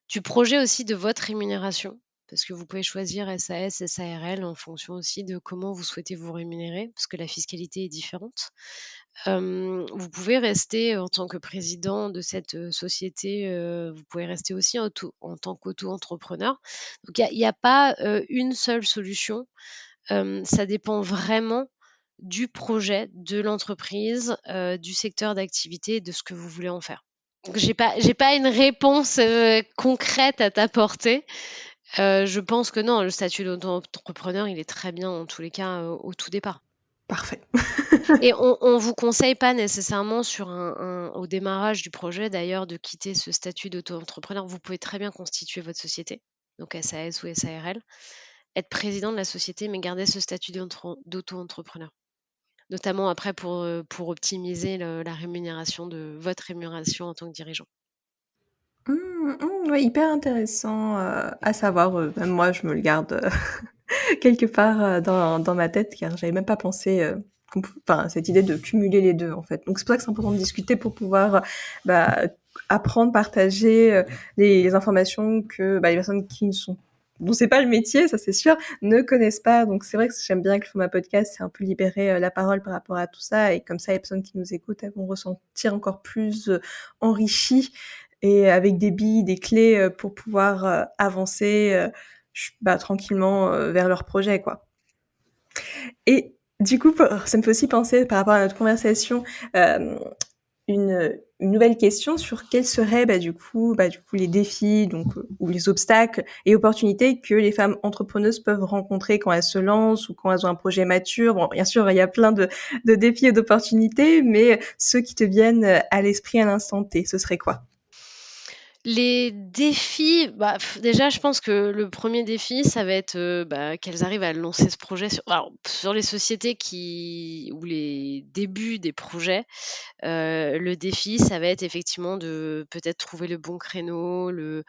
du projet aussi de votre rémunération, parce que vous pouvez choisir SAS, SARL en fonction aussi de comment vous souhaitez vous rémunérer, parce que la fiscalité est différente. Vous pouvez rester en tant que président de cette, société, vous pouvez rester aussi en tant qu'auto-entrepreneur. Donc il y a pas, une seule solution. Ça dépend vraiment du projet, de l'entreprise, du secteur d'activité et de ce que vous voulez en faire. Donc j'ai pas une réponse, concrète à t'apporter. Je pense que non, le statut d'auto-entrepreneur, il est très bien en tous les cas, au tout départ. Parfait. Et on vous conseille pas nécessairement au démarrage du projet d'ailleurs de quitter ce statut d'auto-entrepreneur. Vous pouvez très bien constituer votre société, donc SAS ou SARL, être président de la société, mais garder ce statut d'auto-entrepreneur. Notamment après pour optimiser la rémunération votre rémunération en tant que dirigeant. Ouais, hyper intéressant à savoir. Même moi, je me le garde quelque part dans ma tête, car j'avais même pas pensé enfin, cette idée de cumuler les deux, en fait. Donc c'est pour ça que c'est important de discuter pour pouvoir bah, apprendre, partager les informations que les personnes qui ne sont dont c'est pas le métier, ça c'est sûr, ne connaissent pas. Donc c'est vrai que j'aime bien que le format podcast, c'est un peu libérer la parole par rapport à tout ça, et comme ça, les personnes qui nous écoutent, elles vont ressentir encore plus enrichies et avec des billes, des clés pour pouvoir avancer tranquillement vers leur projet, quoi. Et du coup, ça me fait aussi penser par rapport à notre conversation, euh, une nouvelle question sur quels seraient du coup les défis donc ou les obstacles et opportunités que les femmes entrepreneuses peuvent rencontrer quand elles se lancent ou quand elles ont un projet mature. Bon, bien sûr, il y a plein de défis et d'opportunités, mais ceux qui te viennent à l'esprit à l'instant T, ce serait quoi? Les défis, déjà, je pense que le premier défi, ça va être, qu'elles arrivent à lancer ce projet sur les sociétés ou les débuts des projets. Le défi, ça va être effectivement de peut-être trouver le bon créneau, le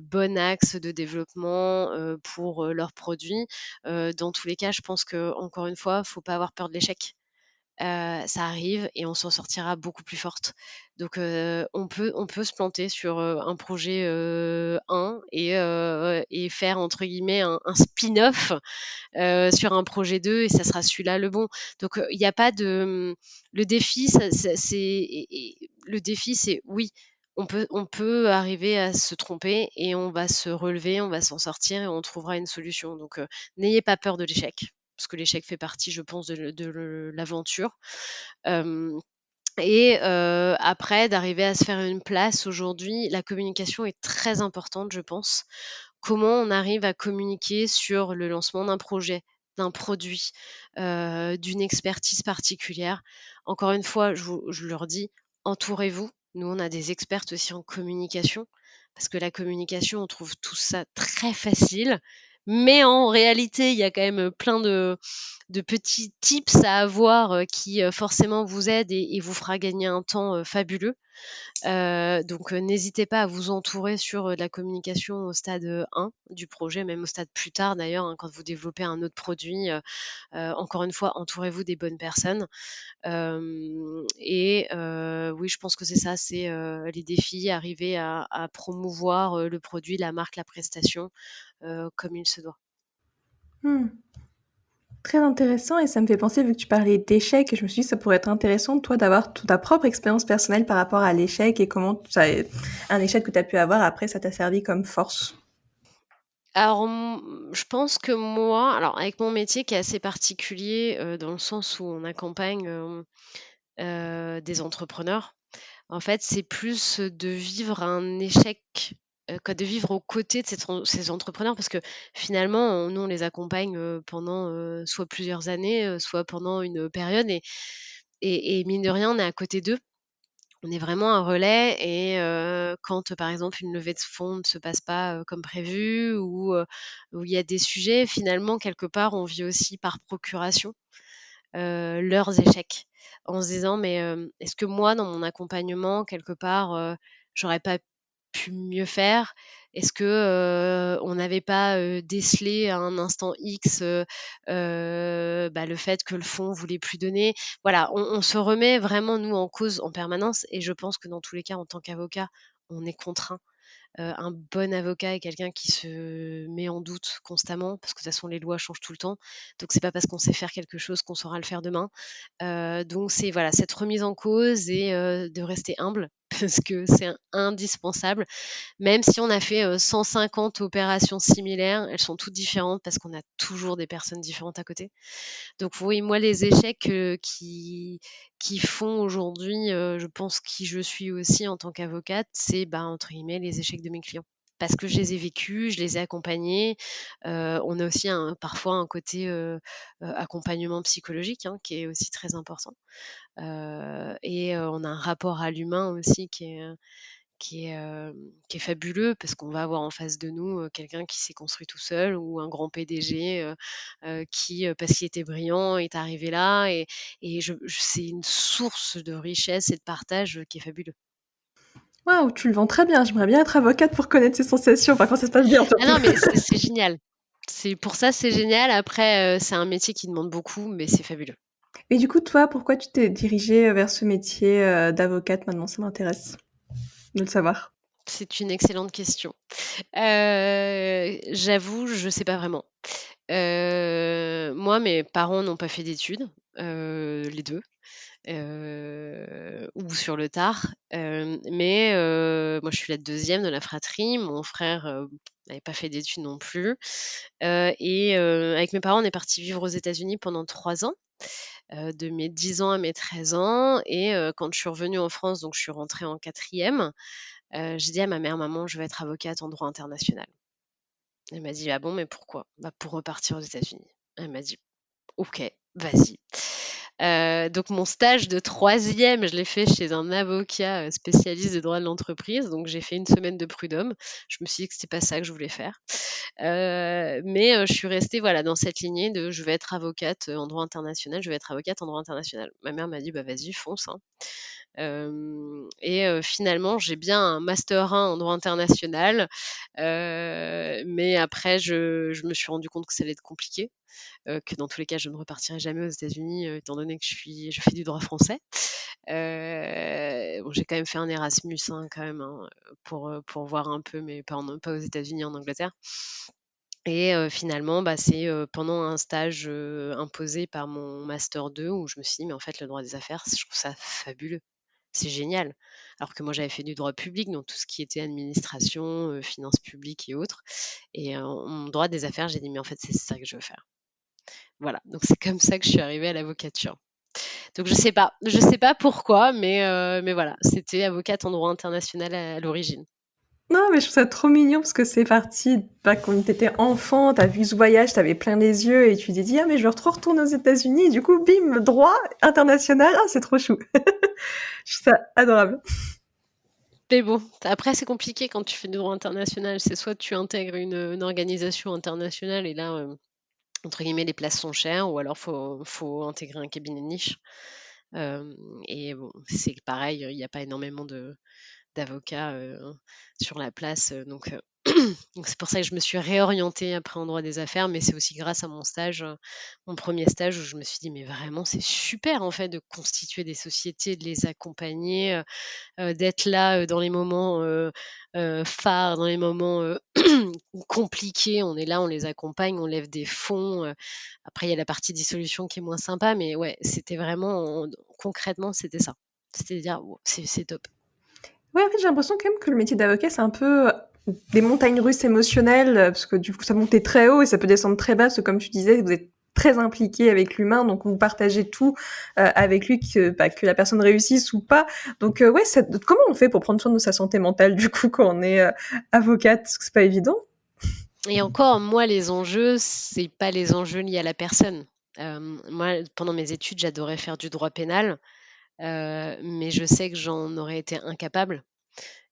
bon axe de développement, pour, leurs produits. Dans tous les cas, je pense qu'encore une fois, faut pas avoir peur de l'échec. Ça arrive et on s'en sortira beaucoup plus forte. Donc on peut se planter sur, un projet, 1 et faire entre guillemets un spin-off, sur un projet 2 et ça sera celui-là le bon. Donc il y a pas de, le défi ça c'est le défi c'est oui, on peut arriver à se tromper et on va se relever, on va s'en sortir et on trouvera une solution. Donc n'ayez pas peur de l'échec, parce que l'échec fait partie, je pense, de l'aventure. Hem et après d'arriver à se faire une place aujourd'hui, la communication est très importante, je pense. Comment on arrive à communiquer sur le lancement d'un projet, d'un produit, d'une expertise particulière? Encore une fois, je le redis, entourez-vous. Nous, on a des expertes aussi en communication, parce que la communication, on trouve tout ça très facile, mais en réalité, il y a quand même plein de petits tips à avoir, qui, forcément vous aident et vous fera gagner un temps, fabuleux. Donc n'hésitez pas à vous entourer sur, de la communication au stade, 1 du projet, même au stade plus tard d'ailleurs, hein, quand vous développez un autre produit, encore une fois, entourez-vous des bonnes personnes. Oui, je pense que c'est ça, c'est, les défis, arriver à promouvoir, le produit, la marque, la prestation, comme il se doit. Mmh. Très intéressant et ça me fait penser, vu que tu parlais d'échecs, je me suis dit que ça pourrait être intéressant, toi, d'avoir ta propre expérience personnelle par rapport à l'échec et comment ça, un échec que tu as pu avoir, après, ça t'a servi comme force. Alors, je pense que moi, alors avec mon métier qui est assez particulier, dans le sens où on accompagne, des entrepreneurs, en fait, c'est plus, de vivre un échec, que de vivre aux côtés de ces entrepreneurs parce que finalement, nous, on les accompagne, pendant, soit plusieurs années, soit pendant une période et mine de rien, on est à côté d'eux. On est vraiment un relais et quand, par exemple, une levée de fonds ne se passe pas, comme prévu ou il y a des sujets, finalement, quelque part, on vit aussi par procuration, leurs échecs. En se disant: «Mais, est-ce que moi, dans mon accompagnement, quelque part, j'aurais pas pu mieux faire? Est-ce que, on n'avait pas, décelé à un instant X, le fait que le fonds voulait plus donner?» Voilà, on se remet vraiment, nous, en cause en permanence et je pense que dans tous les cas, en tant qu'avocat, on est contraint. Un bon avocat est quelqu'un qui se met en doute constamment parce que de toute façon les lois changent tout le temps. Donc c'est pas parce qu'on sait faire quelque chose qu'on saura le faire demain. Donc c'est voilà, cette remise en cause et de rester humble parce que c'est indispensable. Même si on a fait, 150 opérations similaires, elles sont toutes différentes parce qu'on a toujours des personnes différentes à côté. Donc oui, moi, les échecs, qui font aujourd'hui, je pense qui je suis aussi en tant qu'avocate, c'est, entre guillemets, «les échecs de mes clients». Parce que je les ai vécus, je les ai accompagnés. On a aussi parfois un côté, accompagnement psychologique, hein, qui est aussi très important. On a un rapport à l'humain aussi qui est fabuleux parce qu'on va avoir en face de nous, quelqu'un qui s'est construit tout seul ou un grand PDG, qui, parce qu'il était brillant, est arrivé là et c'est une source de richesse et de partage, qui est fabuleux. Waouh, tu le vends très bien. J'aimerais bien être avocate pour connaître ces sensations, enfin, quand ça se passe bien, Ah surtout. non, mais c'est génial. C'est pour ça, c'est génial. Après, c'est un métier qui demande beaucoup, mais c'est fabuleux. Et du coup, toi, pourquoi tu t'es dirigée vers ce métier, d'avocate maintenant? Ça m'intéresse de le savoir. C'est une excellente question. J'avoue, je sais pas vraiment. Moi, mes parents n'ont pas fait d'études, les 2. Ou sur le tard. Mais moi, je suis la deuxième de la fratrie. Mon frère, n'avait pas fait d'études non plus. Avec mes parents, on est partis vivre aux États-Unis pendant 3 ans, de mes 10 ans à mes 13 ans et quand je suis revenue en France, donc je suis rentrée en quatrième. J'ai dit à ma mère: «Maman, je veux être avocate en droit international». Elle m'a dit: «Ah bon, mais pourquoi?» «Bah, pour repartir aux États-Unis». Elle m'a dit: «OK, vas-y». Donc mon stage de 3e, je l'ai fait chez un avocat, spécialiste des droits de l'entreprise, donc j'ai fait 1 semaine de prud'homme. Je me suis dit que c'était pas ça que je voulais faire. Mais je suis restée, voilà, dans cette lignée de: «Je vais être avocate, en droit international, je vais être avocate en droit international». Ma mère m'a dit: «Bah, vas-y, fonce, hein». Finalement, j'ai bien un master 1 en droit international, mais après je me suis rendu compte que ça allait être compliqué, que dans tous les cas, je ne repartirai jamais aux États-Unis, étant donné que je fais du droit français. Bon, j'ai quand même fait un Erasmus, hein, quand même, hein, pour voir un peu, mais pas aux États-Unis, en Angleterre. Et finalement, bah, c'est, pendant un stage, imposé par mon master 2 où je me suis dit: «Mais en fait, le droit des affaires, je trouve ça fabuleux, c'est génial». Alors que moi, j'avais fait du droit public, donc tout ce qui était administration, finances publiques et autres. Et en droit des affaires, j'ai dit: «Mais en fait, c'est ça que je veux faire». Voilà, donc c'est comme ça que je suis arrivée à l'avocature. Donc je sais pas pourquoi, mais voilà, c'était avocate en droit international à l'origine. Non, mais je trouve ça trop mignon parce que c'est parti, bah, quand t'étais enfant, t'as vu ce voyage, t'avais plein les yeux et tu t'es dit: «Ah mais je veux trop retourner aux États-Unis» et du coup, bim, droit international, ah c'est trop chou. Je trouve ça adorable. Mais bon, après c'est compliqué quand tu fais du droit international, c'est soit tu intègres une organisation internationale et là, entre guillemets, «les places sont chères» ou alors faut intégrer un cabinet de niche. Hem et bon, c'est pareil, il y a pas énormément d'avocats, sur la place, donc c'est pour ça que je me suis réorientée après en droit des affaires, mais c'est aussi grâce à mon stage, mon 1er stage où je me suis dit: «Mais vraiment, c'est super en fait de constituer des sociétés, de les accompagner, d'être là, dans les moments, phares, dans les moments, compliqués. On est là, on les accompagne, on lève des fonds». Après il y a la partie dissolution qui est moins sympa, mais ouais, c'était vraiment concrètement, c'était ça. C'était dire: «Wow, c'est top». Ouais, en fait, j'ai l'impression quand même que le métier d'avocat, c'est un peu des montagnes russes émotionnelles, parce que du coup, ça montait très haut et ça peut descendre très bas, parce que comme tu disais, vous êtes très impliqué avec l'humain, donc vous partagez tout avec lui, que la personne réussisse ou pas. Donc ouais, comment on fait pour prendre soin de sa santé mentale, du coup, quand on est avocate, parce que c'est pas évident. Et encore, moi, les enjeux, c'est pas les enjeux liés à la personne. Moi, pendant mes études, j'adorais faire du droit pénal, mais je sais que j'en aurais été incapable,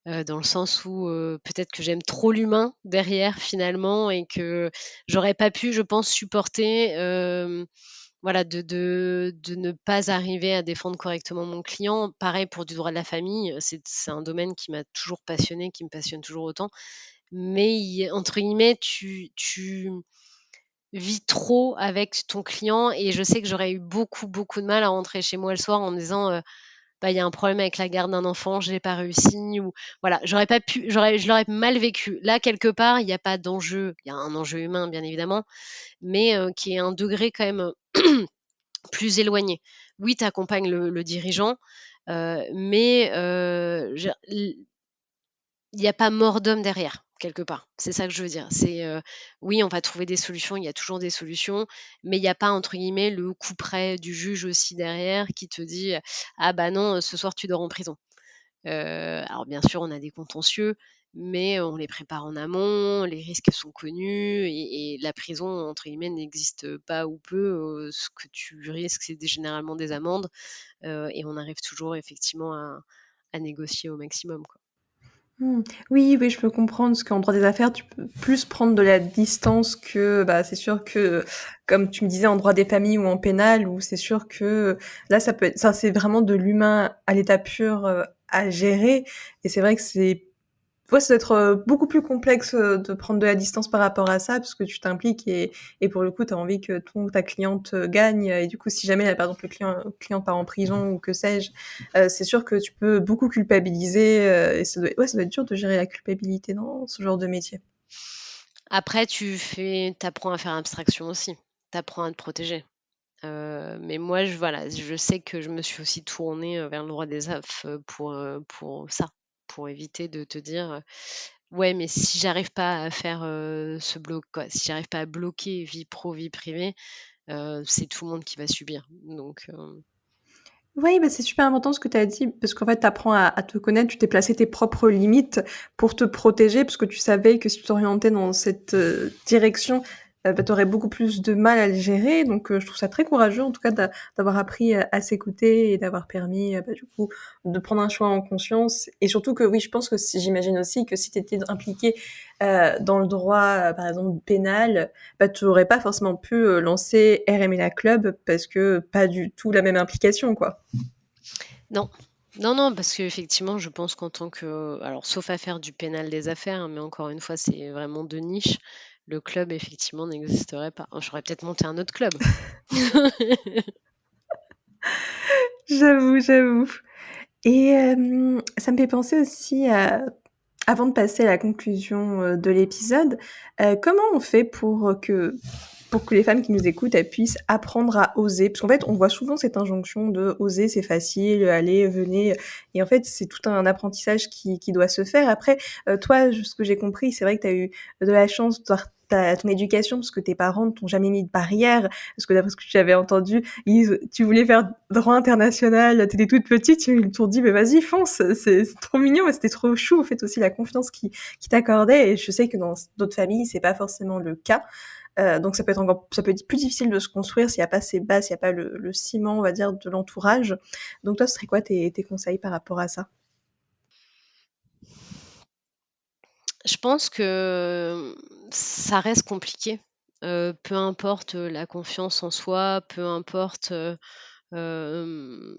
dans le sens où, peut-être que j'aime trop l'humain derrière finalement et que j'aurais pas pu, je pense, supporter, voilà, de ne pas arriver à défendre correctement mon client. Pareil pour du droit de la famille, c'est un domaine qui m'a toujours passionnée, qui me passionne toujours autant. Mais entre guillemets, tu vis trop avec ton client et je sais que j'aurais eu beaucoup, beaucoup de mal à rentrer chez moi le soir en me disant, «Bah, il y a un problème avec la garde d'un enfant, j'ai pas réussi» ou voilà, je l'aurais mal vécu. Là, quelque part, il y a pas d'enjeu, il y a un enjeu humain bien évidemment, mais qui est un degré quand même, plus éloigné. Oui, tu accompagnes le dirigeant, mais je il y a pas mort d'homme derrière, quelque part. C'est ça que je veux dire. C'est, oui, on va trouver des solutions, il y a toujours des solutions, mais il y a pas, entre guillemets, «le couperet du juge» aussi derrière qui te dit: «Ah bah non, ce soir tu dors en prison». Alors bien sûr, on a des contentieux, mais on les prépare en amont, les risques sont connus et la prison, entre guillemets, «n'existe pas ou peu». Ce que tu risques, c'est généralement des amendes, et on arrive toujours effectivement à négocier au maximum, quoi. Mmh. Oui, oui, je peux comprendre, parce qu'en droit des affaires, tu peux plus prendre de la distance que, bah, c'est sûr que, comme tu me disais, en droit des familles ou en pénal, où c'est sûr que là, ça, c'est vraiment de l'humain à l'état pur à gérer. Et c'est vrai que ouais, ça doit être beaucoup plus complexe de prendre de la distance par rapport à ça, parce que tu t'impliques et pour le coup, tu as envie que ta cliente gagne. Et du coup, si jamais, par exemple, le client part en prison ou que sais-je, c'est sûr que tu peux beaucoup culpabiliser. Et ouais, ça doit être dur de gérer la culpabilité dans ce genre de métier. Après, tu apprends à faire abstraction aussi. Tu apprends à te protéger. Mais moi, voilà, je sais que je me suis aussi tournée, vers le droit des AF, pour ça, pour éviter de te dire, «Ouais, mais si j'arrive pas à faire, ce bloc quoi, si j'arrive pas à bloquer vie pro, vie privée, c'est tout le monde qui va subir». Donc Oui, bah, c'est super important ce que tu as dit, parce qu'en fait, tu apprends à te connaître, tu t'es placé tes propres limites pour te protéger, parce que tu savais que si tu t'orientais dans cette direction, tu aurais beaucoup plus de mal à le gérer. Donc, je trouve ça très courageux, en tout cas, d'avoir appris à s'écouter et d'avoir permis, du coup, de prendre un choix en conscience. Et surtout que, oui, je pense que j'imagine aussi que si tu étais impliqué dans le droit, par exemple, pénal, tu n'aurais pas forcément pu lancer RMLA Club parce que pas du tout la même implication, quoi. Non. Non, non, parce qu'effectivement, je pense qu'en tant que, alors sauf à faire du pénal des affaires, hein, mais encore une fois, c'est vraiment de niche. Le club, effectivement, n'existerait pas. Oh, j'aurais peut-être monté un autre club. J'avoue, j'avoue. Et ça me fait penser aussi à, avant de passer à la conclusion de l'épisode, comment on fait pour que les femmes qui nous écoutent, elles puissent apprendre à oser? Parce qu'en fait, on voit souvent cette injonction de oser, c'est facile, allez, venez. Et en fait, c'est tout un apprentissage qui doit se faire. Après, toi, ce que j'ai compris, c'est vrai que tu as eu de la chance par ton éducation, parce que tes parents ne t'ont jamais mis de barrière. Parce que d'après ce que tu avais entendu, tu voulais faire droit international, t'étais toute petite, ils t'ont dit, mais vas-y, fonce, c'est trop mignon, mais c'était trop chou, en fait, aussi la confiance qui t'accordait. Et je sais que dans d'autres familles, c'est pas forcément le cas. Donc ça peut être plus difficile de se construire s'il n'y a pas ces bases, s'il n'y a pas le ciment, on va dire, de l'entourage. Donc toi, ce serait quoi tes conseils par rapport à ça? Je pense que ça reste compliqué. Peu importe la confiance en soi, peu importe hem,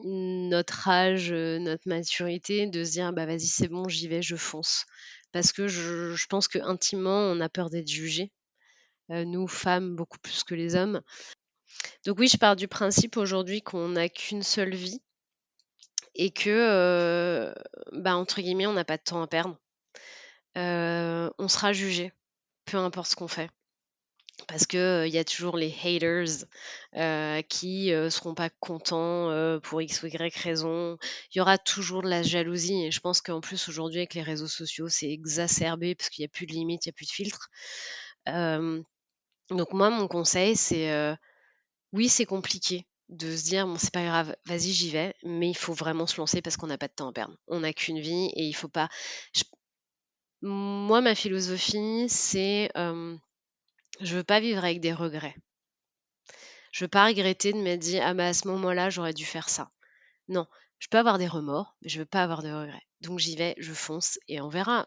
notre âge, notre maturité, de se dire: «Bah, vas-y, c'est bon, j'y vais, je fonce». Parce que je pense qu'intimement, on a peur d'être jugés, nous, femmes, beaucoup plus que les hommes. Donc oui, je pars du principe aujourd'hui qu'on n'a qu'une seule vie et que, bah, entre guillemets, «on n'a pas de temps à perdre». On sera jugé, peu importe ce qu'on fait. Parce que, il y a toujours les haters, qui, seront pas contents, pour X ou Y raison. Il y aura toujours de la jalousie et je pense qu'en plus aujourd'hui avec les réseaux sociaux, c'est exacerbé parce qu'il y a plus de limites, il y a plus de filtres. Hem, donc moi mon conseil c'est, oui c'est compliqué de se dire: «Bon c'est pas grave, vas-y j'y vais», mais il faut vraiment se lancer parce qu'on n'a pas de temps à perdre. On n'a qu'une vie et il faut pas j moi ma philosophie c'est, je veux pas vivre avec des regrets. Je veux pas regretter de m'être dit: «Ah bah, à ce moment-là, j'aurais dû faire ça». Non, je peux avoir des remords, mais je veux pas avoir de regrets. Donc j'y vais, je fonce et on verra.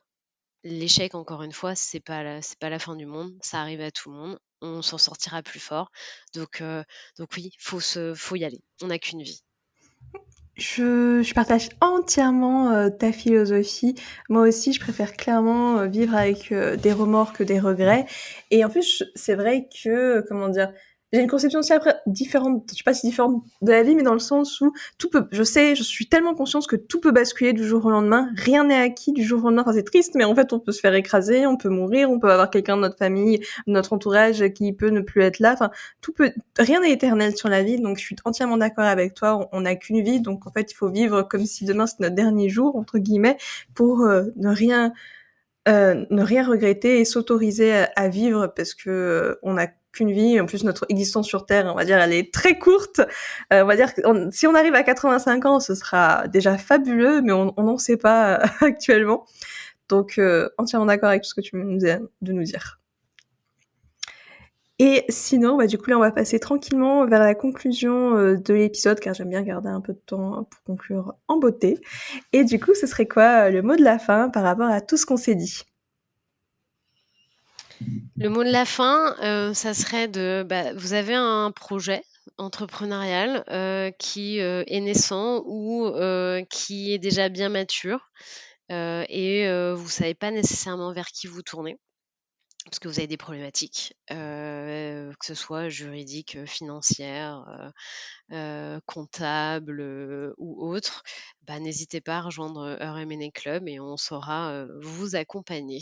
L'échec, encore une fois, c'est pas la fin du monde, ça arrive à tout le monde. On s'en sortira plus fort. Donc heu, donc oui, faut y aller. On n'a qu'une vie. Je partage entièrement ta philosophie. Moi aussi, je préfère clairement vivre avec des remords que des regrets. Et en plus, c'est vrai que, comment dire, j'ai une conception aussi après différente, je sais pas si différente de la vie, mais dans le sens où je suis tellement consciente que tout peut basculer du jour au lendemain. Rien n'est acquis du jour au lendemain. Enfin, c'est triste, mais en fait, on peut se faire écraser, on peut mourir, on peut avoir quelqu'un de notre famille, de notre entourage qui peut ne plus être là. Enfin, rien n'est éternel sur la vie, donc je suis entièrement d'accord avec toi. On n'a qu'une vie, donc en fait, il faut vivre comme si demain c'était notre dernier jour entre guillemets pour ne rien regretter et s'autoriser à vivre parce que on n'a qu'une vie. En plus, notre existence sur Terre, on va dire, elle est très courte. On va dire que si on arrive à 85 ans, ce sera déjà fabuleux, mais on n'en sait pas actuellement. Donc, entièrement d'accord avec tout ce que tu viens de nous dire. Et sinon, du coup, là, on va passer tranquillement vers la conclusion de l'épisode, car j'aime bien garder un peu de temps pour conclure en beauté. Et du coup, ce serait quoi le mot de la fin par rapport à tout ce qu'on s'est dit? Le mot de la fin, ça serait vous avez un projet entrepreneurial, qui, est naissant ou, qui est déjà bien mature, vous savez pas nécessairement vers qui vous tournez. Parce que vous avez des problématiques, que ce soit juridiques, financières, comptables, ou autres, n'hésitez pas à rejoindre, RMN Club et on saura, vous accompagner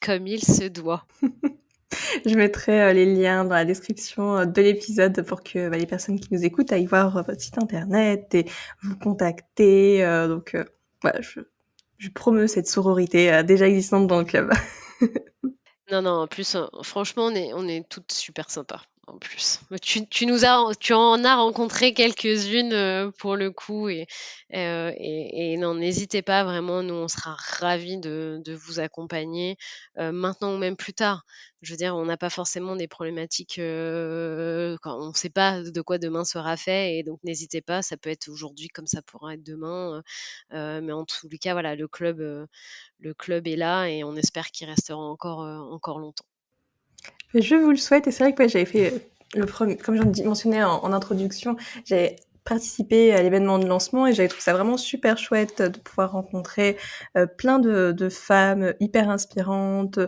comme il se doit. Je mettrai les liens dans la description de l'épisode pour que les personnes qui nous écoutent aillent voir votre site internet et vous contacter. Donc, voilà, je promeus cette sororité déjà existante dans le club. Non, non, en plus, franchement, on est toutes super sympas. en plus. Tu en as rencontré quelques-unes pour le coup et non, n'hésitez pas vraiment, nous on sera ravis de vous accompagner maintenant ou même plus tard. Je veux dire, on n'a pas forcément des problématiques quand on ne sait pas de quoi demain sera fait et donc n'hésitez pas, ça peut être aujourd'hui comme ça pourra être demain. Mais en tous les cas, voilà, le club est là et on espère qu'il restera encore longtemps. Je vous le souhaite et c'est vrai que ouais, j'avais fait le premier, comme je mentionnais en introduction, j'avais participé à l'événement de lancement et j'avais trouvé ça vraiment super chouette de pouvoir rencontrer plein de femmes hyper inspirantes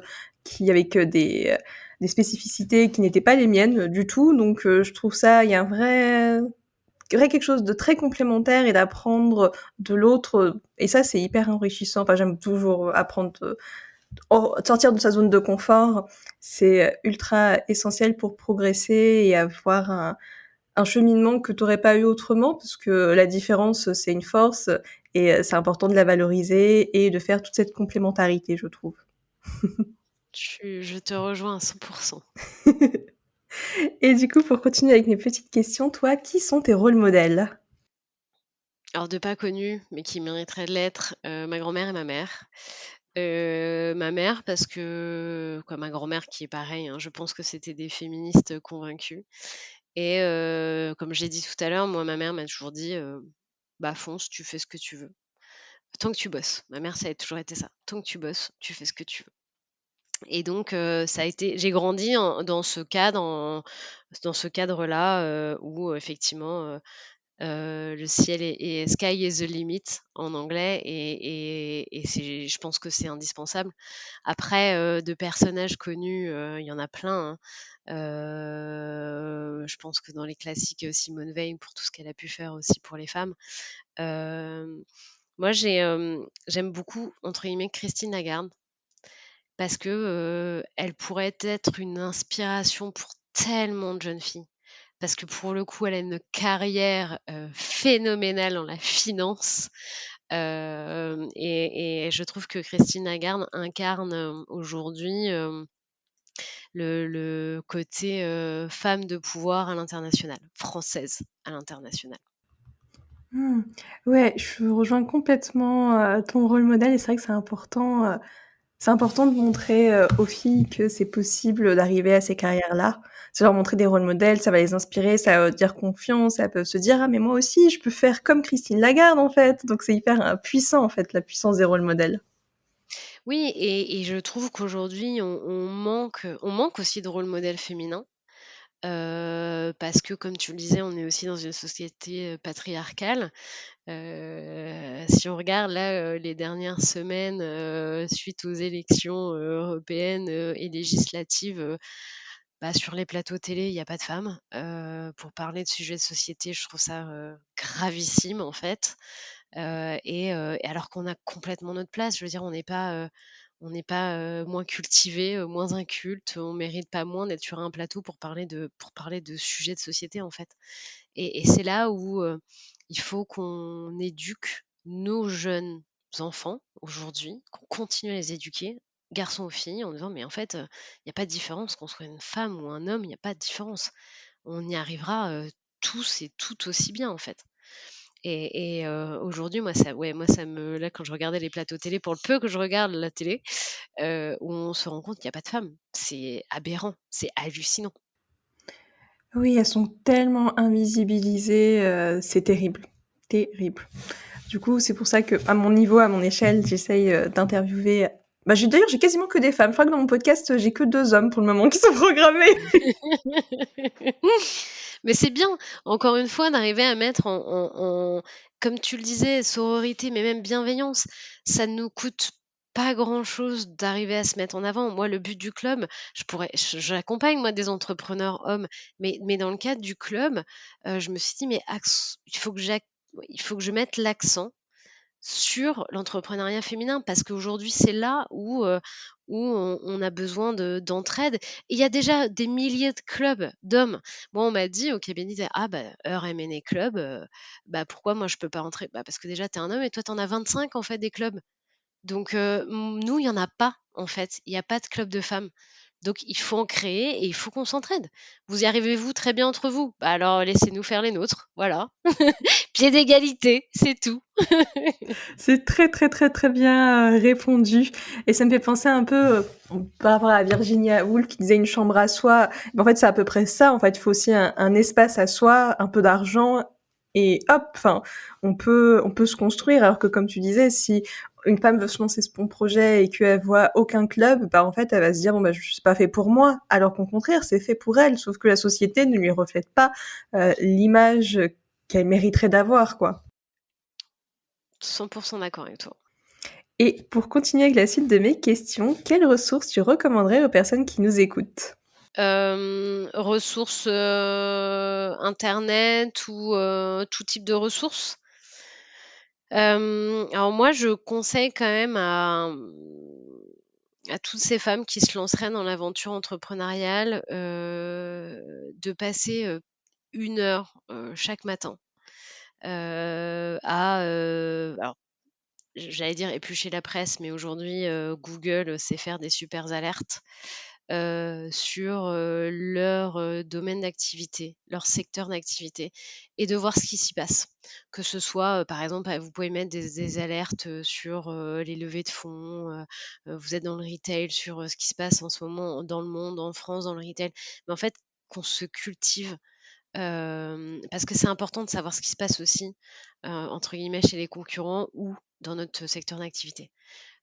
qui avec des spécificités qui n'étaient pas les miennes du tout. Donc je trouve ça, il y a un vrai quelque chose de très complémentaire et d'apprendre de l'autre. Et ça, c'est hyper enrichissant. Enfin, j'aime toujours apprendre sortir de sa zone de confort, c'est ultra essentiel pour progresser et avoir un cheminement que tu n'aurais pas eu autrement, parce que la différence, c'est une force et c'est important de la valoriser et de faire toute cette complémentarité, je trouve. Je te rejoins à 100%. Et du coup, pour continuer avec mes petites questions, toi, qui sont tes rôles modèles? Alors de pas connus, mais qui mériteraient de l'être, ma grand-mère et ma mère. Ma mère parce que quoi, ma grand-mère qui est pareil, hein, je pense que c'était des féministes convaincus et comme j'ai dit tout à l'heure, moi ma mère m'a toujours dit, «Bah fonce, tu fais ce que tu veux, tant que tu bosses». Ma mère ça a toujours été ça: «Tant que tu bosses, tu fais ce que tu veux» et donc ça a été j'ai grandi dans ce cadre-là, où effectivement, le ciel est sky is the limit en anglais et c'est je pense que c'est indispensable. Après, de personnages connus, il y en a plein, hein. Je pense que dans les classiques, Simone Veil pour tout ce qu'elle a pu faire aussi pour les femmes. Hem, Moi j'aime beaucoup entre guillemets «Christine Lagarde» parce que, elle pourrait être une inspiration pour tellement de jeunes filles. Parce que pour le coup, elle a une carrière, phénoménale dans la finance, et je trouve que Christine Lagarde incarne, aujourd'hui, le côté, femme de pouvoir à l'international, française à l'international. Mmh. Ouais, je rejoins complètement ton rôle modèle et c'est vrai que c'est important de montrer aux filles que c'est possible d'arriver à ces carrières-là. C'est leur montrer des rôles modèles, ça va les inspirer, ça va leur dire confiance, elles peuvent se dire ah mais moi aussi je peux faire comme Christine Lagarde en fait. Donc c'est hyper puissant en fait la puissance des rôles modèles. Oui et je trouve qu'aujourd'hui on manque aussi de rôle modèle féminin, parce que comme tu le disais, on est aussi dans une société, patriarcale. Si on regarde là, les dernières semaines, suite aux élections, européennes, et législatives, bah, sur les plateaux télé, il y a pas de femmes. Pour parler de sujets de société, je trouve ça, gravissime en fait. Et alors qu'on a complètement notre place. Je veux dire, on n'est pas moins cultivés, moins incultes, on mérite pas moins d'être sur un plateau pour parler de sujets de société en fait. Et c'est là où, il faut qu'on éduque nos jeunes enfants aujourd'hui, qu'on continue à les éduquer, garçons ou filles, en disant: «Mais en fait, il y a pas de différence, qu'on soit une femme ou un homme, il y a pas de différence. On y arrivera, tous et tout aussi bien, en fait». Et aujourd'hui, moi ça me là, quand je regardais les plateaux télé, pour le peu que je regarde la télé, où on se rend compte qu'il y a pas de femmes. C'est aberrant, c'est hallucinant. Oui, elles sont tellement invisibilisées, c'est terrible, terrible. Du coup, c'est pour ça que à mon niveau, à mon échelle, j'essaye d'interviewer. Bah, d'ailleurs, j'ai quasiment que des femmes. Je crois que dans mon podcast, j'ai que 2 hommes pour le moment qui sont programmés. Mais c'est bien, encore une fois, d'arriver à mettre comme tu le disais, sororité, mais même bienveillance. Ça ne nous coûte pas grand-chose d'arriver à se mettre en avant. Moi, le but du club, j'accompagne moi des entrepreneurs hommes, mais dans le cadre du club, je me suis dit: «Mais il faut que je mette l'accent sur l'entrepreneuriat féminin parce qu'aujourd'hui, c'est là où on a besoin d'entraide. Et il y a déjà des milliers de clubs d'hommes. Moi, on m'a dit au cabinet: «Ah bah, Heure M&A Club, bah, pourquoi moi je peux pas entrer?» «Bah, parce que déjà tu es un homme et toi tu en as 25 en fait des clubs». Donc nous, il y en a pas en fait, il y a pas de club de femmes. Donc il faut en créer et il faut qu'on s'entraide. Vous y arrivez-vous très bien entre vous? Bah alors laissez-nous faire les nôtres, voilà. Pied d'égalité, c'est tout. C'est très, très, très, très bien répondu. Et ça me fait penser un peu par rapport à Virginia Woolf qui disait une chambre à soi. Mais en fait, c'est à peu près ça. En fait, il faut aussi un espace à soi, un peu d'argent. Et hop, enfin, on peut se construire. Alors que comme tu disais, si une femme veut se lancer son projet et qu'elle voit aucun club, bah en fait, elle va se dire bon bah c'est pas fait pour moi. Alors qu'au contraire, c'est fait pour elle. Sauf que la société ne lui reflète pas l'image qu'elle mériterait d'avoir, quoi. 100% d'accord avec toi. Et pour continuer avec la suite de mes questions, quelles ressources tu recommanderais aux personnes qui nous écoutent? Ressources, internet ou tout type de ressources? Alors moi, je conseille quand même à toutes ces femmes qui se lanceraient dans l'aventure entrepreneuriale, de passer, 1 heure, chaque matin, alors j'allais dire éplucher la presse, mais aujourd'hui, Google sait faire des supers alertes, sur, leur, domaine d'activité, leur secteur d'activité et de voir ce qui s'y passe. Que ce soit, par exemple, vous pouvez mettre des alertes, sur, les levées de fonds, vous êtes dans le retail sur, ce qui se passe en ce moment dans le monde, en France, dans le retail. Mais en fait, qu'on se cultive, parce que c'est important de savoir ce qui se passe aussi, entre guillemets «chez les concurrents» ou dans notre secteur d'activité.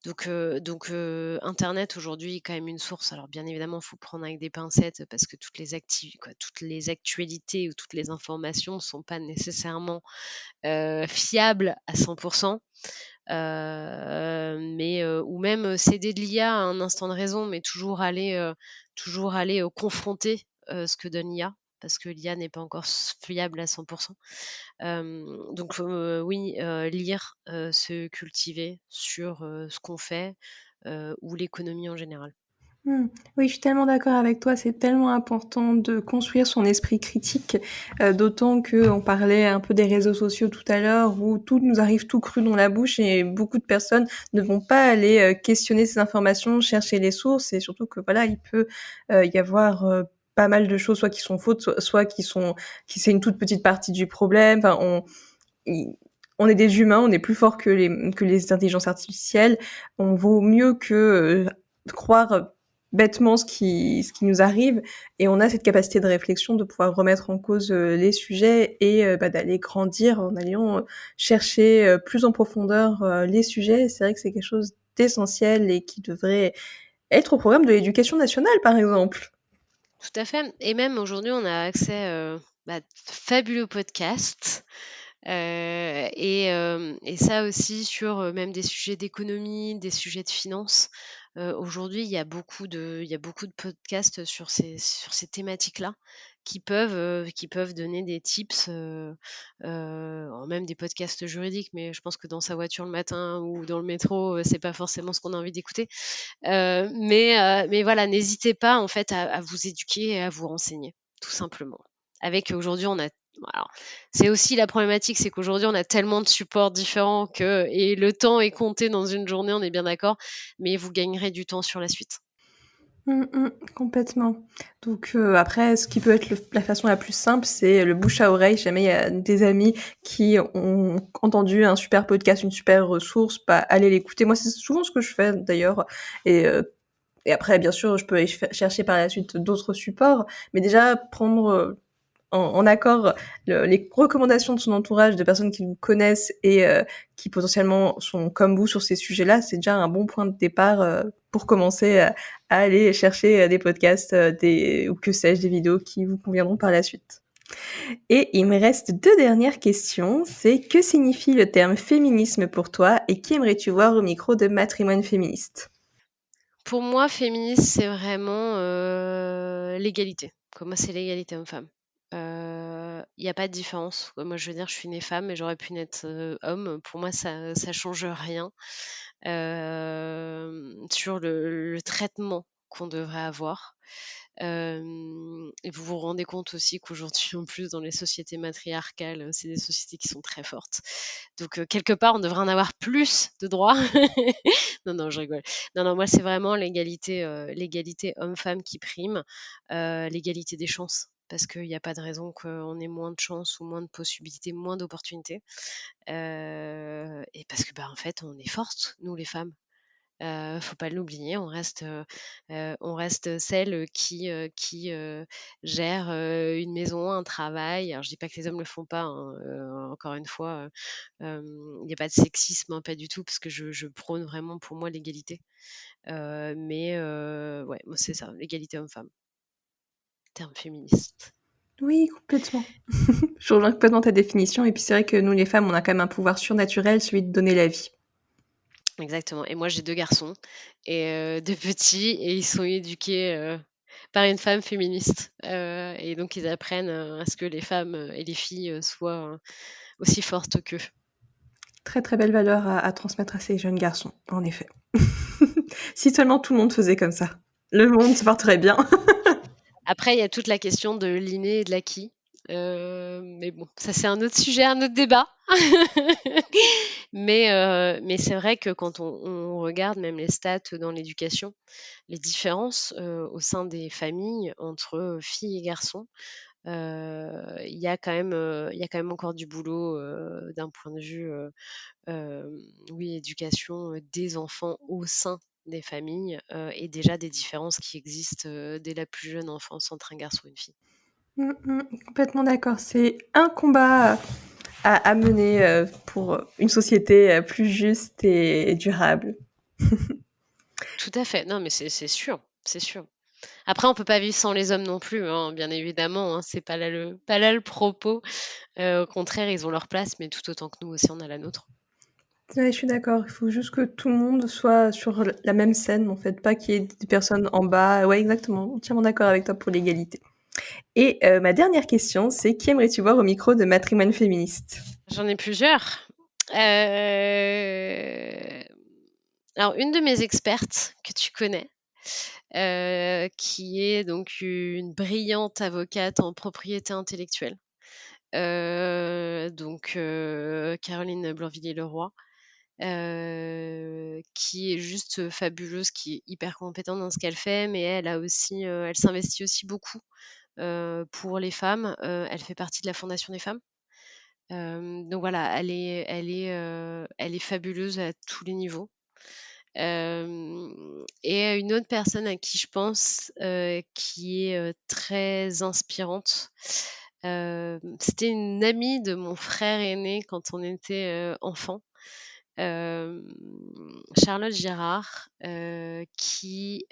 Donc internet aujourd'hui est quand même une source. Alors bien évidemment, il faut prendre avec des pincettes parce que toutes les actualités ou toutes les informations ne sont pas nécessairement, fiables à 100. Mais ou même, céder de l'IA à un instant de raison, mais toujours aller, confronter, ce que donne l'IA, parce que l'IA n'est pas encore fiable à 100. Donc oui, lire, se cultiver sur, ce qu'on fait, ou l'économie en général. Mmh. Oui, je suis tellement d'accord avec toi, c'est tellement important de construire son esprit critique, d'autant qu'on parlait un peu des réseaux sociaux tout à l'heure où tout nous arrive tout cru dans la bouche et beaucoup de personnes ne vont pas aller, questionner ces informations, chercher les sources et surtout que voilà, il peut, y avoir, pas mal de choses soit qui sont fausses, soit qui c'est une toute petite partie du problème. Enfin, i on est des humains, on est plus forts que les intelligences artificielles. On vaut mieux que, croire bêtement ce qui nous arrive et on a cette capacité de réflexion de pouvoir remettre en cause, les sujets et bah, d'aller grandir en allant, chercher, plus en profondeur, les sujets. C'est vrai que c'est quelque chose d'essentiel et qui devrait être au programme de l'éducation nationale, par exemple. Tout à fait et même aujourd'hui, on a accès, fabuleux podcasts, et ça aussi sur, même des sujets d'économie, des sujets de finance. Aujourd'hui, il y a beaucoup de podcasts sur ces thématiques-là qui peuvent donner des tips, même des podcasts juridiques, mais je pense que dans sa voiture le matin ou dans le métro, c'est pas forcément ce qu'on a envie d'écouter. Mais voilà, n'hésitez pas en fait à vous éduquer et à vous renseigner, tout simplement. Avec aujourd'hui, on a alors, c'est aussi la problématique, c'est qu'aujourd'hui, on a tellement de supports différents que et le temps est compté dans une journée, on est bien d'accord, mais vous gagnerez du temps sur la suite. Mmh mh, complètement. Donc après, ce qui peut être la façon la plus simple, c'est le bouche à oreille. Jamais il y a des amis qui ont entendu un super podcast, une super ressource, bah, allez l'écouter. Moi, c'est souvent ce que je fais d'ailleurs et après bien sûr, je peux aller chercher par la suite d'autres supports, mais déjà prendre, en accord les recommandations de son entourage, de personnes qui vous connaissent et qui potentiellement sont comme vous sur ces sujets-là, c'est déjà un bon point de départ pour commencer à aller chercher des podcasts, ou que sais-je, des vidéos qui vous conviendront par la suite. Et il me reste deux dernières questions. C'est que signifie le terme féminisme pour toi et qui aimerais-tu voir au micro de Matrimoine féministe? Pour moi, féministe, c'est vraiment, l'égalité. Comme moi, c'est l'égalité homme-femme. Il y a pas de différence. Moi, je veux dire, je suis née femme et j'aurais pu naître, homme. Pour moi, ça change rien, sur le traitement qu'on devrait avoir. Et vous vous rendez compte aussi qu'aujourd'hui, en plus, dans les sociétés matriarcales, c'est des sociétés qui sont très fortes. Donc, quelque part, on devrait en avoir plus de droits. Non, non, je rigole. Non, non, moi, c'est vraiment l'égalité homme-femme qui prime, l'égalité des chances. Parce qu'il n'y a pas de raison qu'on ait moins de chances ou moins de possibilités, moins d'opportunités. Et parce que, en fait, on est fortes, nous, les femmes. Faut pas l'oublier, on reste celles qui gèrent, une maison, un travail. Alors je dis pas que les hommes le font pas, hein, encore une fois, il y a pas de sexisme, hein, pas du tout, parce que je prône vraiment pour moi l'égalité. Mais ouais, moi c'est ça, l'égalité homme-femme, terme féministe. Oui, complètement. Je rejoins complètement ta définition. Et puis c'est vrai que nous, les femmes, on a quand même un pouvoir surnaturel, celui de donner la vie. Exactement. Et moi j'ai 2 garçons et 2 petits et ils sont éduqués, par une femme féministe, et donc ils apprennent, à ce que les femmes, et les filles, soient, aussi fortes qu'eux. Très très belle valeur à transmettre à ces jeunes garçons, en effet. Si seulement tout le monde faisait comme ça, le monde se porterait bien. Après, il y a toute la question de l'inné et de l'acquis, mais bon, ça c'est un autre sujet, un autre débat. Mais c'est vrai que quand on regarde même les stats dans l'éducation, les différences, au sein des familles entre, filles et garçons, il y a quand même encore du boulot, d'un point de vue, oui, éducation, des enfants au sein des familles, et déjà des différences qui existent, dès la plus jeune enfance entre un garçon et une fille. Complètement d'accord. C'est un combat à mener pour une société plus juste et durable. Tout à fait. Non, mais c'est sûr, c'est sûr. Après, on peut pas vivre sans les hommes non plus, hein, bien évidemment, hein, c'est pas là le propos. Au contraire, ils ont leur place, mais tout autant que nous aussi, on a la nôtre. Ouais, je suis d'accord. Il faut juste que tout le monde soit sur la même scène, en fait, pas qu'il y ait des personnes en bas. Ouais, exactement. Entièrement d'accord avec toi pour l'égalité. Et ma dernière question, c'est qui aimerais-tu voir au micro de Matrimoine féministe? J'en ai plusieurs. Alors, une de mes expertes que tu connais, qui est donc une brillante avocate en propriété intellectuelle, Caroline Blanvilliers-Leroy, qui est juste fabuleuse, qui est hyper compétente dans ce qu'elle fait, mais elle s'investit aussi beaucoup, pour les femmes. Elle fait partie de la Fondation des femmes. Donc voilà, elle est fabuleuse à tous les niveaux. Et une autre personne à qui je pense, qui est, très inspirante, c'était une amie de mon frère aîné quand on était, enfants. Charlotte Girard, qui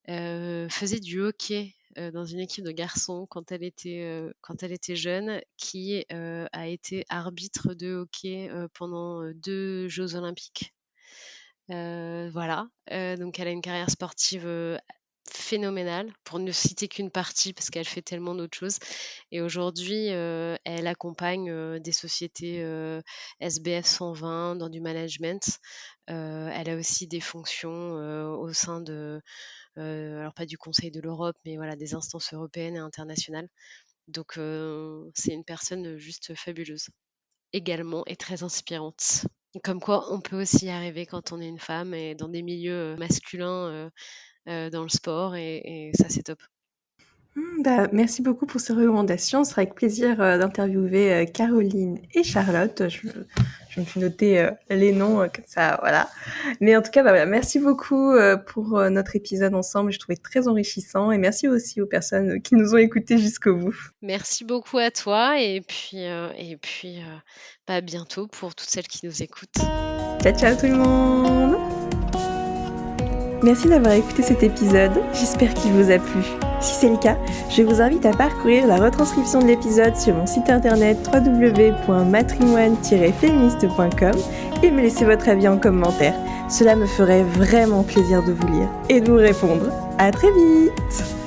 faisait du hockey, dans une équipe de garçons quand elle était jeune, qui, a été arbitre de hockey, pendant, 2 jeux olympiques. Voilà, donc elle a une carrière sportive, phénoménale, pour ne citer qu'une partie parce qu'elle fait tellement d'autres choses et aujourd'hui, elle accompagne, des sociétés, SBF 120 dans du management. Elle a aussi des fonctions, au sein de, alors pas du Conseil de l'Europe, mais voilà, des instances européennes et internationales. Donc c'est une personne, juste fabuleuse également et très inspirante. Comme quoi, on peut aussi y arriver quand on est une femme et dans des milieux, masculins, dans le sport et ça, c'est top. Merci beaucoup pour ces recommandations. Ce sera avec plaisir d'interviewer Caroline et Charlotte. Je me suis noté les noms comme ça, voilà. Mais en tout cas, voilà, merci beaucoup pour notre épisode ensemble. Je trouvais très enrichissant et merci aussi aux personnes qui nous ont écoutés jusqu'au bout. Merci beaucoup à toi à bientôt pour toutes celles qui nous écoutent. Ciao, ciao tout le monde! Merci d'avoir écouté cet épisode, j'espère qu'il vous a plu. Si c'est le cas, je vous invite à parcourir la retranscription de l'épisode sur mon site internet www.matrimoine-féministe.com et me laisser votre avis en commentaire. Cela me ferait vraiment plaisir de vous lire et de vous répondre. À très vite!